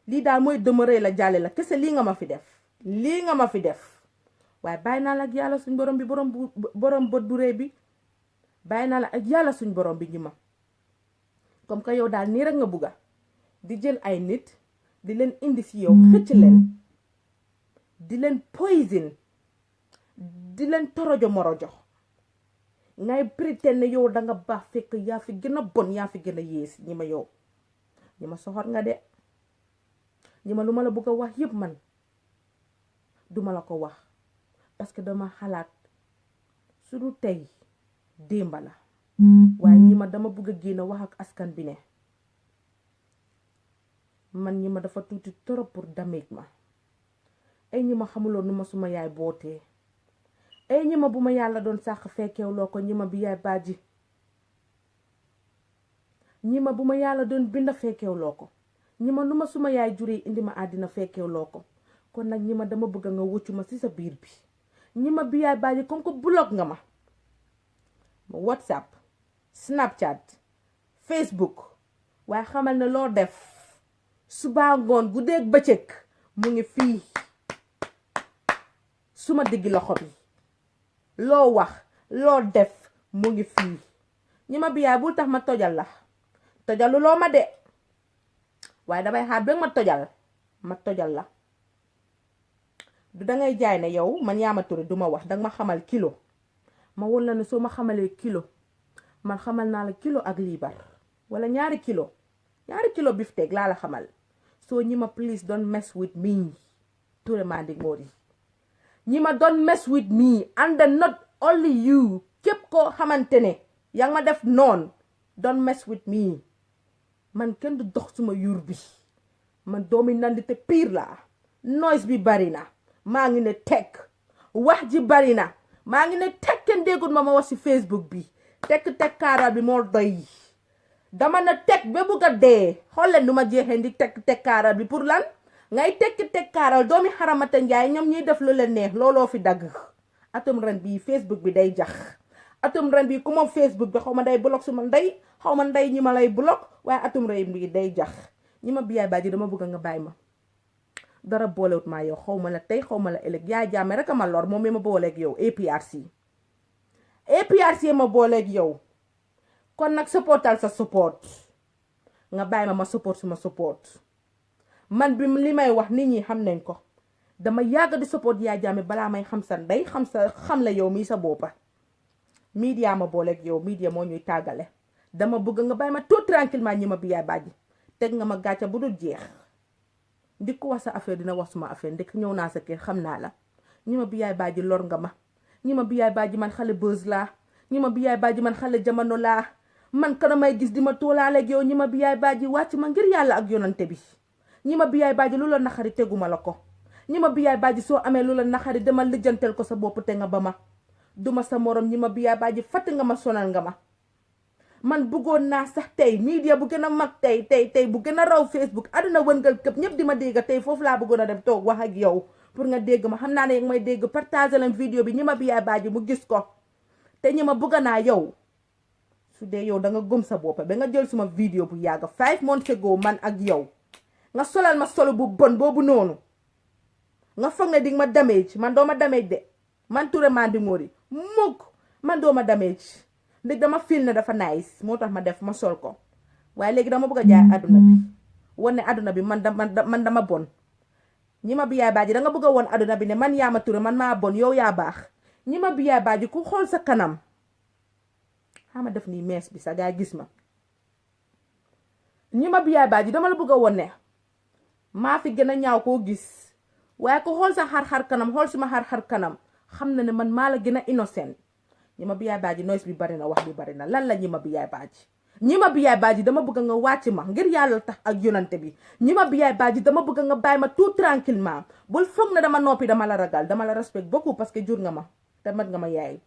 lii daal mooy dëmëree la jàlle la kese lii nga ma fi def waaye bàyyi naa la ak yàlla suñ borom bi borom bët bu rëy bi bàyyi naa la ak yàlla suñ borom bi ñi ma comme que yow daal nii rek nga bugga di jël ay nit di leen indi si yow xëcc leen di leen poison di leen torojo morojo ngay pretend ne yow danga baax fekk yaa fi gën a bon yaa fi gën a yées ñi ma yow ñi ma soxor nga de ñi ma lu ma la bëgg a wax yëpp man duma la ko wax parce que dama xalaat su du tey démba la waaye ñi ma dama bëgg a génn wax ak askan bi ne man ñi ma dafa tuuti trop pour damage ma ay ñi ma xamuloon nu ma suma yaay bootee ay ñi ma bu ma yàlla doon sàq fekkeew loo ko ñi ma bi yaay baaji ñi ma bu ma yàlla doon binda fekkeew loo ko ñi ma nu ma suma yaay juree indi ma àddina fekkeew loo ko kon nag ñi ma dama bëgg nga wuccu ma ci sa biir bi ñi ma bi yaay baaji comme que block nga ma WhatsApp Snapchat Facebook waaye xamal ne loo def suba ngoon guddeeg bëccëg mu ngi fii suma diggi loxo bi loo wax loo def mu ngi fii ñi ma biyaay bul tax ma tojal la tojalu loo ma de waaye damay xaar ba ma tojal la du dangay jaay ne yow man Yaama Touré duma wax danga ma xamal kilo ma won la ne soo ma xamalee kilo man xamal naa la kilo ak liibar wala ñaari kilo bifteek laa la xamal soo ñi ma please don't mess with me Touré Manding Mody ñi ma don't mess with me and not only you képp koo xamante ne yaa ngi ma def noon don't mess with me man kenn du dox suma yuur bi man doomi nandi te piir laa noise bi bari na maa ngi ne teg wax ji bari na maa ngi ne teg kenn déggul ma wax si Facebook bi teg kaaral bi moo doy dama na teg ba bugg a dee xool leen nu ma jeexee ndi teg kaaral bi pour lan ngay teg kaaral doomi xaramata njaay ñoom ñuy def lu leen neex looloo fi dagg atum ren bii Facebook bi day jax atum ren bii ku moom Facebook bi xaw ma day block su ma ndey xaw ma ndey ñi ma lay block waaye atum ren bii day jax ñi ma biyaay baaji dama bëgg nga bàyyi ma dara boolewut maa yow xaw ma la tey xaw ma la ëllëg yaa jàmme rek a ma lor moom mi ma booleeg yow APRC ma booleeg yow kon nag supportal sa support nga bàyyi ma support suma support man bi li may wax nit ñi xam nañ ko dama yàgg di support yaa jàmme balaa may xam sa ndey xam la yow mii sa boppa media ma booleeg yow media moo ñuy tàggale dama bëgg nga bàyyi ma tout tranquillement ñi ma biyaay baaji teg nga ma gàcca bu dul jeex ndi ko wax sa affaire dina wax suma affaire ndek ñëw naa sa kër xam naa la ñi ma biyaay baaji lor nga ma ñi ma biyaay baaji man xale buzz laa ñi ma biyaay baaji man xale jamono laa man kana may gis di ma toolaaleeg yow ñi ma biyaay baaji wàcc ma ngir yàlla ak yonante bi ñi ma biyaay baaji lu la naxari teguma la ko ñi ma biyaay baaji soo amee lu la naxari dama lijjantel ko sa bopp te nga ba ma duma sa morom ñi ma biyaay baaji fatt nga ma sonal nga ma man bëggoon naa sax tey media bu gën a mag tey bu gën a raw Facebook aduna wëngal këpp ñëpp di ma dégg tey foofu laa bëggoon a dem toog wax ak yow pour nga dégg ma xam naa ne may dégg partage leen vidéo bi ñi ma biyaay baaji mu gis ko te ñi ma bëgg naa yow su dee yow da nga gëm sa bopp ba nga jël suma vidéo bu yàgg 5 months ago man ak yow nga solal ma solo bu bon boobu noonu nga foog ne di ma damage man doo ma damage de man Touré Mandi Mori mukk man doo ma damage ndég dama fil ne dafa nice moo tax ma def ma sol ko waaye léegi dama bëgg a jaay àdduna bi wane àdduna bi man dama bon ñi ma biyaay baaji da nga bëgg a woon àdduna bi ne man yaa ma Touré man maa bon yow yaa baax ñi ma biyaay baaji ku xool sa kanam xama def nii mees bi sa gaa gis ma ñi ma biyaay baaji dama la bëgg a woon ne maa fi gën a ñaaw koo gis waaye ku xool sa xar-xar kanam xool suma xar-xar kanam xam na ne man maa la gën a innocent ñi ma biyaay baaji noise bi bari na wax bi bari na lan la ñi ma biyaay baaji ñi ma biyaay baaji dama bëgg nga wàcc ma ngir yàlla tax ak yonante bi ñi ma biyaay baaji dama bëgg nga bàyyi ma tout tranquillement bul foog na dama noppi dama la ragal dama la respect beaucoup parce que jur nga ma te mag nga ma yaay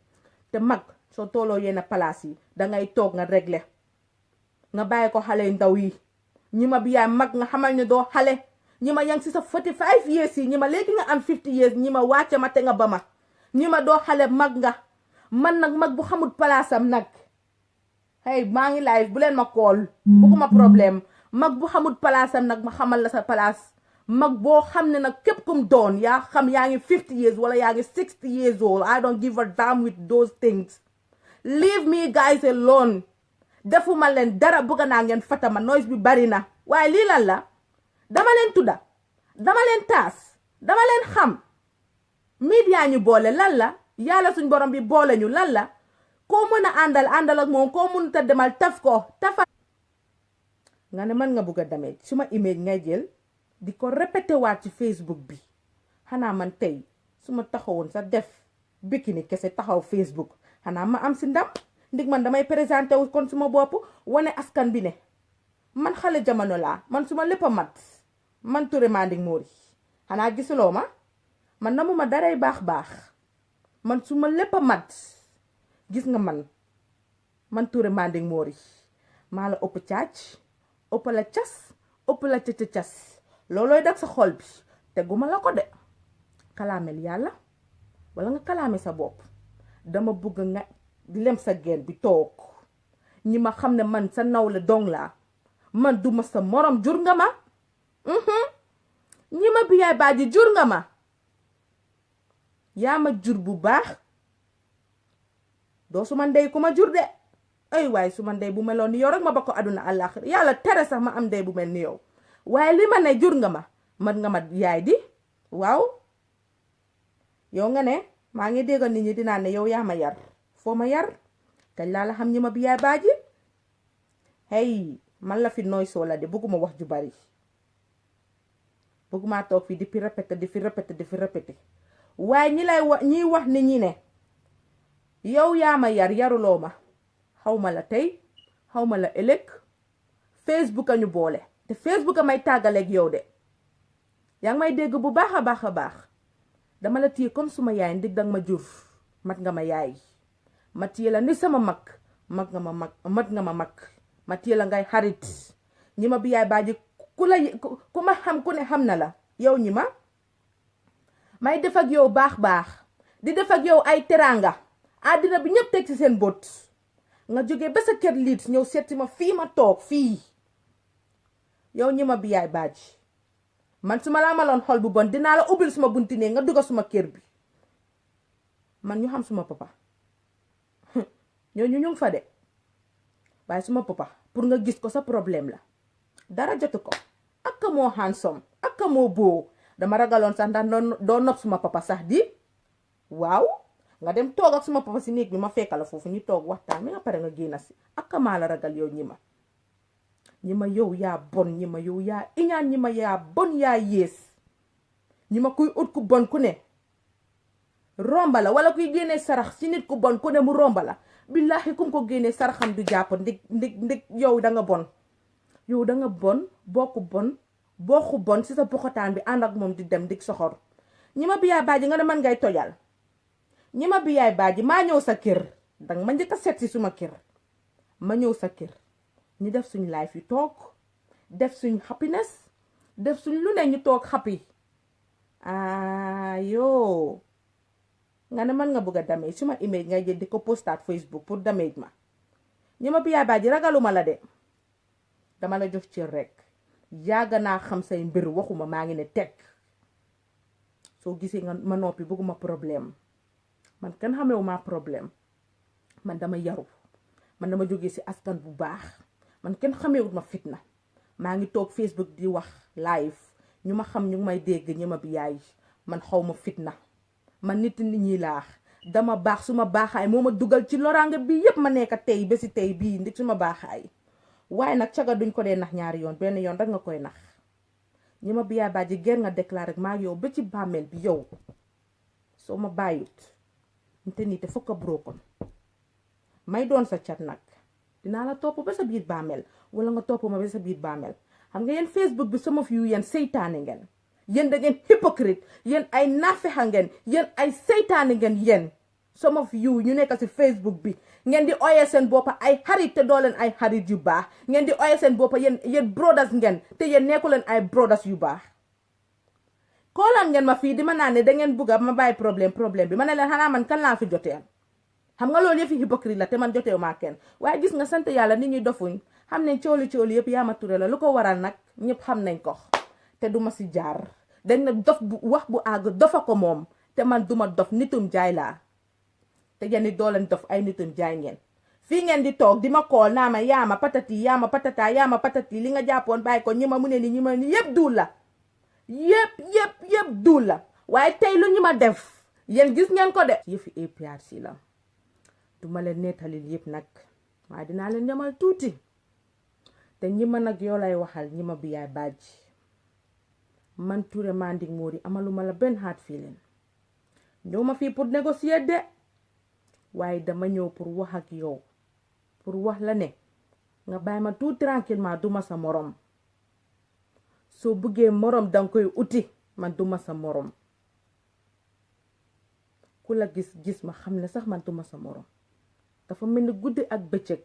te mag soo tooloo yenn place yi dangay toog nga régler nga bàyyi ko xale yu ndaw yi ñi ma biyaay mag nga xamal ne doo xale ñi ma yang si sa 45 years yi ñi ma léegi nga am 50 years ñi ma wàcce ma te nga ba ma ñi ma doo xale mag nga man nag mag bu xamul palaasam nag hey maa ngi live bu leen ma kool bëgguma problème mag bu xamul palaasam nag ma xamal la sa palaas mag boo xam ne nag képp kum doon yaa xam yaa ngi 50 years wala yaa ngi 60 years old I don't give a damn with those things leave me guys alone defuma leen dara bëgg naa ngeen fatama noise bi bari na waaye lii lan la dama leen tudda dama leen taas dama leen xam media ñu boole lan la yàlla suñ borom bi boole ñu lan la koo mën a àndal ak moom koo mën ta demal taf ko tafa nga ne man nga bugg a damage suma image ngay jël di ko répété waat ci Facebook bi xanaa man tey su ma taxawoon sa def bikini kese taxaw Facebook xanaa ma am si ndam ndig man damay présenté wu kon suma bopp wane askan bi ne man xale jamono laa man suma lépp a mat man Touré Mandi Mori xanaa gisuloo ma man namu ma daray baax man suma lépp a mat gis nga man Touré Mandi Mori maa la ëpp caac ëpp la cas ëpp la cas loolooy dag sa xol bi teguma la ko de kalaamel yàlla wala nga kalaame sa bopp dama bëgg nga lem sa geen bi toog ñi ma xam ne man sa nawle dong laa man duma sa morom jur nga ma ñi ma biyaay baaji jur nga ma yaa ma jur bu baax doo su ma ndey ku ma jur de ay waaye su ma ndey bu meloon ni yow rek ma ba ko àdduna àllaaxira yàlla tere sax ma am ndey bu mel ni yow waaye li ma ne jur nga ma mat nga ma yaay di waaw yow nga ne maa ngi dégg nit ñi dinaa ne yow yaa ma yar foo ma yar kañ laa la xam ñi ma biyaay baaji hey man la fi nooy soo la de bëgguma wax ju bari bëgguma toog fii di fi répété waaye ñiy wax nit ñi ne yow yaa ma yar yaruloo ma xaw ma la tey xaw ma la ëllëg Facebook a ñu boole te Facebook a may tàggaleeg yow de yaa ngi may dégg bu baax a baax dama la téye comme suma yaay ndig danga ma jur mat nga ma yaay ma téye la ni sama mag mat nga ma mag ma téye la ngay xarit ñi ma biyaay baaji ku ma xam ku ne xam na la yow ñi ma may def ak yow baax di def ak yow ay teranga àddina bi ñëpp teg ci seen bët nga jógee ba sa kër liit ñëw seeti ma fii ma toog fii yow ñi ma bi yaay baaji man su ma la amaloon xol bu bon dinaa la ubbil suma bunti ne nga dugga suma kër bi man ñu xam suma papa ñooñu ñu ngi fa de waaye suma papa pour nga gis ko sa problème la dara jotu ko ak moo handsome ak moo boo dama ragaloon sax ndax doo nopp suma papa sax di waaw nga dem toog ak suma papa si néeg bi ma fekka la foofu ñu toog waxtaan mi nga pare nga génn si ak maa la ragal yow ñi ma yow yaa bon ñi ma yow yaa iñaan ñi ma yaa bon yaa yées ñi ma kuy ut ku bon ku ne romba la wala kuy génnee sarax si nit ku bon ku ne mu romba la billahi kum ko génnee saraxam du jàpp ndig yow da nga bon yow da nga bon bokku bon si sa boxotaan bi ànd ak moom di dem dig soxor ñi ma bi yaay baaji nga ne man ngay tojal ñi ma bi yaay baaji maa ñëw sa kër danga ma njëkk a seet si suma kër ma ñëw sa kër ñu def suñ life yi toog def suñ happiness def suñ lu ne ñu toog happy yoo nga ne man nga bëgg a damage suma image ngay jël di ko postaat Facebook pour damage ma ñi ma bi yaay baaji ragaluma la de dama la jox cër rek yàgg naa xam say mbir waxuma maa ngi ne teg soo gisee nga ma noppi bëgguma problème man kenn xamewu ma problème man dama yaru man dama jógee si askan bu baax man kenn xamewut ma fitna maa ngi toog Facebook di wax live ñu ma xam ñu ngi may dégg ñi ma bi yaay man xaw ma fitna man nit ñi laax dama baax suma baaxaay moo ma dugal ci loraange bi yépp ma nekk tey ba si tey bii ndik suma baaxaay waaye nag caga duñ ko dee nax ñaari yoon benn yoon rek nga koy nax ñi ma bi yaay baaji ger nga déclaré rek maa yow ba ci bàmmeel bi yow soo ma bàyyut nte nii te fokk a broken may doon sa cat nag dinaa la topp ba sa biir bàmmeel wala nga topp ma ba sa biir bàmmeel xam nga yéen Facebook bi some of you yéen seytaane ngeen yéen da ngeen hypocrite yéen ay naafexa ngeen yéen ay seytaane ngeen yéen some of you ñu nekk ci Facebook bi ngeen di oye seen boppa ay xarit te doo leen ay xarit yu baax ngeen di oye seen boppa yéen brothers ngeen te yéen nekku leen ay brothers yu baax koolaan ngeen ma fii di ma naan ne da ngeen bugga ma bàyyi problème bi ma ne leen xanaa man kan laa fi joteel xam nga loolu yëfi hypocrite la te man joteewu maa kenn waaye gis nga sant yàlla nit ñi dofuñ xam ne cooli yëpp yaa ma ture la lu ko waral nag ñëpp xam nañ ko te duma si jaar dañ na dof bu wax bu àgg dofa ko moom te man duma dof nitum jaay laa te yéen it doo leen dof ay nitum jaay ngeen fii ngeen di toog di ma kool naa ma yaa ma patati yaa ma patata yaa ma patati li nga jàppoon bàyyi ko ñi ma mu ne ni ñi ma ni yëpp duul la yëpp duul la waaye tey lu ñu ma def yéen gis ngeen ko de yëfi APRC la duma leen nettalil yëpp nag waaye dinaa leen ñamal tuuti te ñi ma nag yoo lay waxal ñi ma bi yaay baaji man Touré Manding Mori amaluma la benn hard feeling ñëw ma fii pour négocier de waaye dama ñëw pour wax ak yow pour wax la ne nga bàyyi ma tout tranquillement duma sa morom soo bëggee morom danga koy uti man duma sa morom ku la gis ma xam ne sax man duma sa morom dafa mel ni guddi ak bëccëg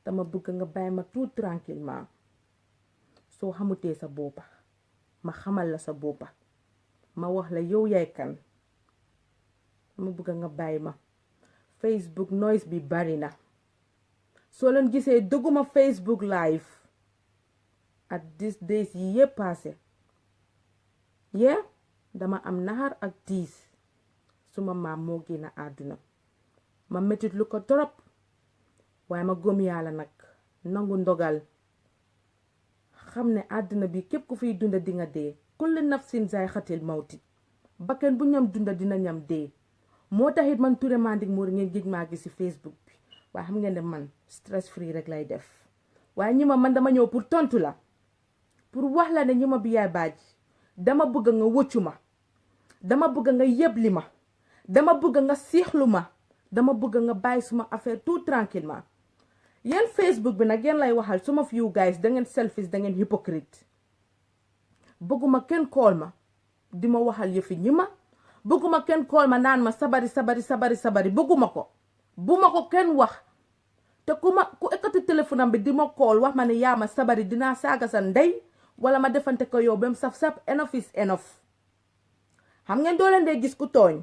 dama bëgg nga bàyyi ma tout tranquillement soo xamutee sa boppa ma xamal la sa boppa ma wax la yow yaay kan dama bëgg nga bàyyi ma Facebook noise bi bari na soo leen gisee dëgguma Facebook live at these days yi yépp passé dama am naxar ak tiis suma maam moo génn àdduna ma metit lu ko torop waaye ma gëm yàlla nag nangu ndogal xam ne àdduna bi képp ku fiy dunda di nga dee kulli nafsin zaa'iqatul mawti bakken bu ñam dunda dina ñam dee moo taxit man Touré Manding Mori ngeen gëj maa gis ci Facebook bi waaye xam ngeen ne man stress free rek lay def waaye ñi ma man dama ñëw pour tontu la pour wax la ne ñi ma bi yaay baaji dama bëgg nga wëccu ma dama bëgg nga yebli ma dama bëgg nga siixlu ma dama bëgg nga bàyyi suma affaire tout tranquillement yéen Facebook bi nag yéen lay waxal some of you guys da ngeen selfish da ngeen hypocrite bëgguma kenn kool ma di ma waxal yëfi ñi ma bëgguma kenn kool ma naan ma sabari bëgguma ko bu ma ko kenn wax te ku ekkati téléphone am bi di ma kool wax ma ne yaa ma sabari dinaa saaga sa ndey wala ma defante ko yow bem saf enough is enough xam ngeen doo leen dee gis ku tooñ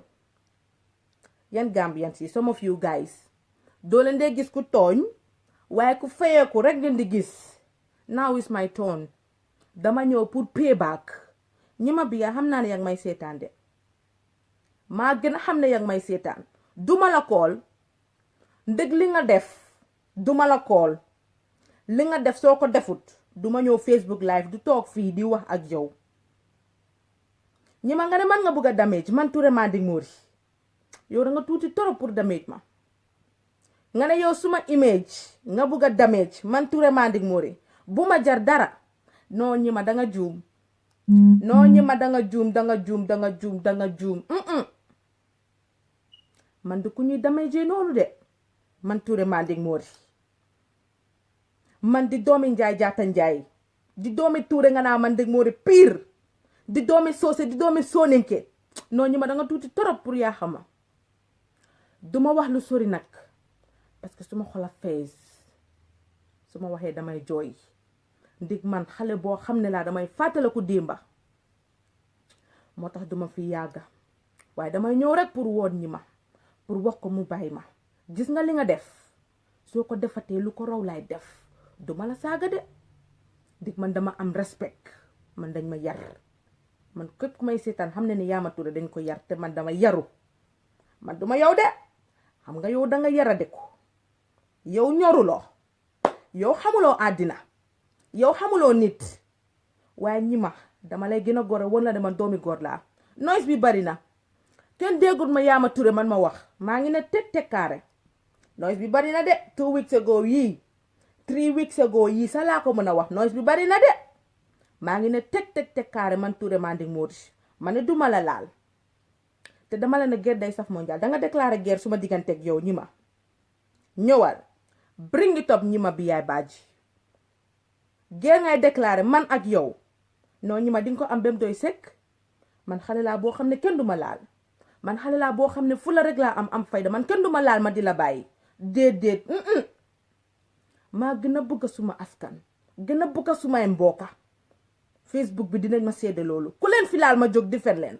yan Gambians yi some of you guys doo leen dee gis ku tooñ waaye ku fayeeku rek ngeen di gis. Now is my turn dama ñëw pour payback. ñi ma biya xam naa ne yang may seetaan de maa gën a xam ne yang may seetaan duma la kool ndëg li nga def duma la kool li nga def soo ko defut duma ñëw Facebook live du toog fii di wax ak yow. ñi ma nga ne man nga bugg a damage man Touré Manding Mori yow da nga tuuti torop pour damage ma. nga ne yow suma image nga bugg a damage man Touré Manding Mori bu ma jar dara noo ñi ma danga juum. noo ñi ma danga juum. man du ku ñuy damage noonu de man Touré Manding Mori man di doomi Njaay Jaata Njaay di doomi Touré nga naa Manding Mori pire di doomi soose di doomi soninke noo ñi ma danga tuuti torop pour yaa xama. duma wax lu sori nag parce que suma xola fees su ma waxee damay jooy ndig man xale boo xam ne laa damay fàttaliku démba moo tax duma fi yàgga waaye damay ñëw rek pour woon ñi ma pour wax ko mu bàyyi ma. gis nga li nga def soo ko defatee lu ko raw laay def duma la saaga de ndig man dama am respect man dañ ma yar man képp ku may seetaan xam ne ni Yaama Touré dañ ko yar te man dama yaru man duma yow de xam nga yow danga yarade ko yow ñoruloo yow xamuloo àddina yow xamuloo nit waaye ñi ma dama lay gën a gore woon la de man doomi góor laa. noise bi bari na kenn déggul ma Yaama Touré man ma wax maa ngi ne teg kaare noise bi bari na de 2 weeks ago yii 3 weeks ago yii sa laa ko mën a wax noise bi bari na de maa ngi ne teg kaare man Touré Manding Mori ma ne duma la laal te dama la ne guerre day saf mondial danga déclaré guerre suma digganteeg yow ñi ma ñëwal bring it up ñi ma bi yaay baaji guerre ngay déclaré man ak yow noo ñi ma dinga ko am bem doy sekk man xale laa boo xam ne kenn duma laal man xale laa boo xam ne fu la rek laa am fayda man kenn duma laal ma di la bàyyi déedéet maa gën a bëgg suma askan gën a bëgg sumay mbokka Facebook bi dinañ ma seede loolu ku leen fi laal ma jóg di fen leen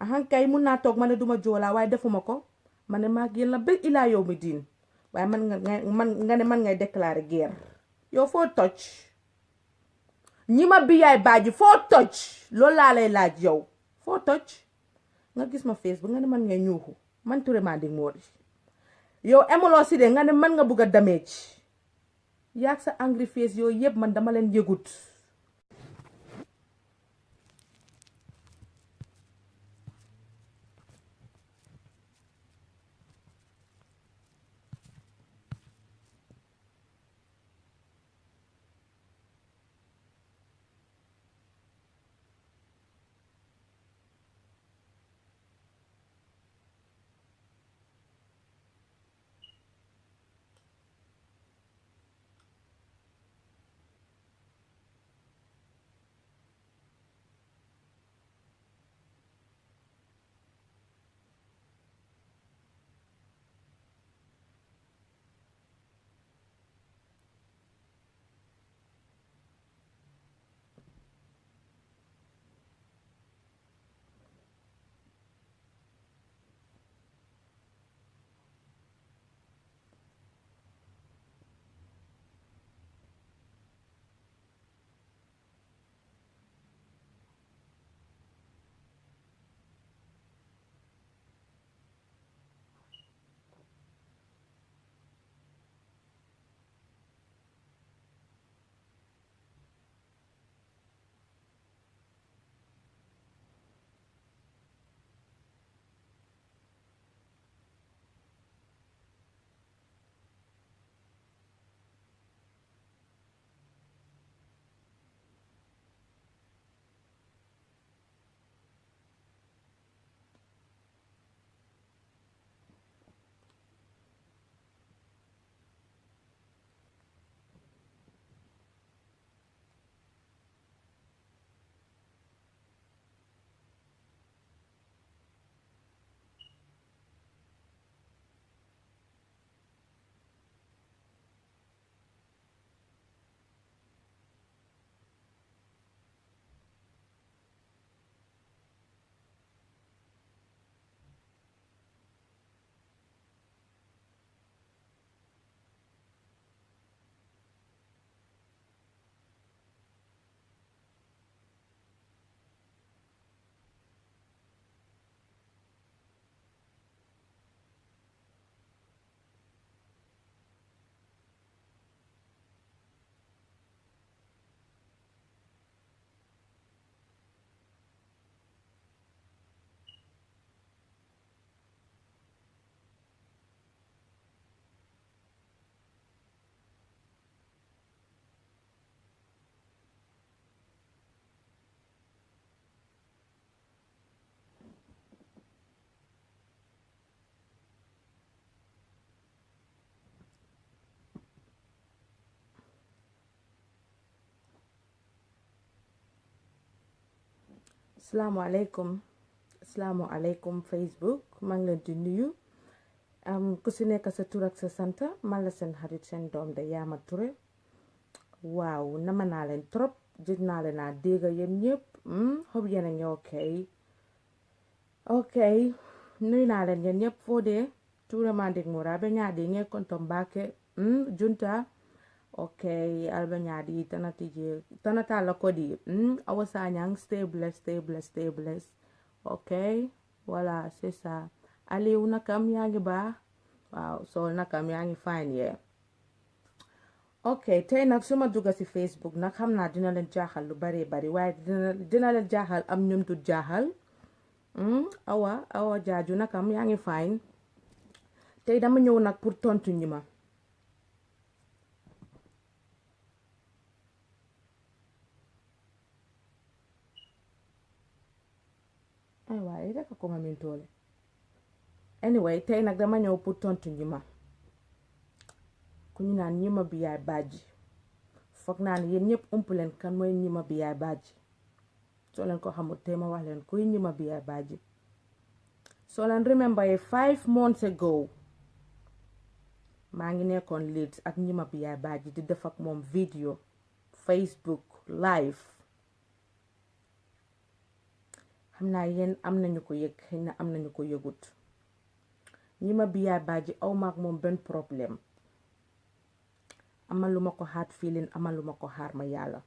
ahankay mun naa toog ma ne duma joolaa waaye defuma ko ma ne maa yéen la ba ilaa yow mi diin waaye nga ne man ngay déclarer guerre yow foo toj ñi ma bi yaay baaji foo toj loolu laa lay laaj yow foo toj nga gis ma Facebook nga ne man ngay ñuuxu man Touré Manding Mori yow emuloo si de nga ne man nga bugg a damage yaag sa angry face yooyu yëpp man dama leen yëgut Assalamualaikum Facebook maa ngi leen di nuyu ku si nekk sa tur ak sa sant man la seen xarit seen doom de Yaama Touré waaw nama naa leen trop jëj naa leen naa dégg yéen ñëpp xob yéen a ngi ok nuyu naa leen yéen ñëpp foo dee tuure mandik mura be ñaadi nge kontom baake junta ok alba ñaadi tanata la kodi awasanyang stay blessed ok voilà c'est ça Aliou nakam yaa ngi baax waaw Sol nakam yaa ngi fine yee ok tey nag suma dugga ci Facebook nag xam naa dina leen jaaxal lu bari waaye dina leen jaaxal am ñum du jaaxal awa jaaju nakam yaa ngi fine tey dama ñëw nag pour tontu ñi ma ay waaye rek ko ma min toole anyway tey nag dama ñëw pour tontu ñi ma ku ñu naan ñi ma bi yaay bàjji foog naa ne yéen ñëpp ump leen kan mooy ñi ma bi yaay bàjji soo leen ko xamul tey ma wax leen kuy ñi ma bi yaay bàjji soo leen remember 5 months ago maa ngi nekkoon Leeds ak ñi ma bi yaay bàjji di def ak moom video Facebook live xam naa yéen am nañu ko yëg xëy na am nañu ko yëgut ñi ma bi yaay bàjji aw maak moom benn problème amaluma ko hard feeling amaluma ko xaar ma yàlla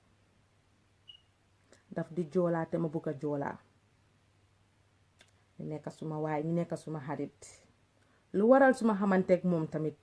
daf di joolaa te ma bugg a joolaa ñu nekk suma waay ñu nekk suma xarit lu waral suma xamanteeg moom tamit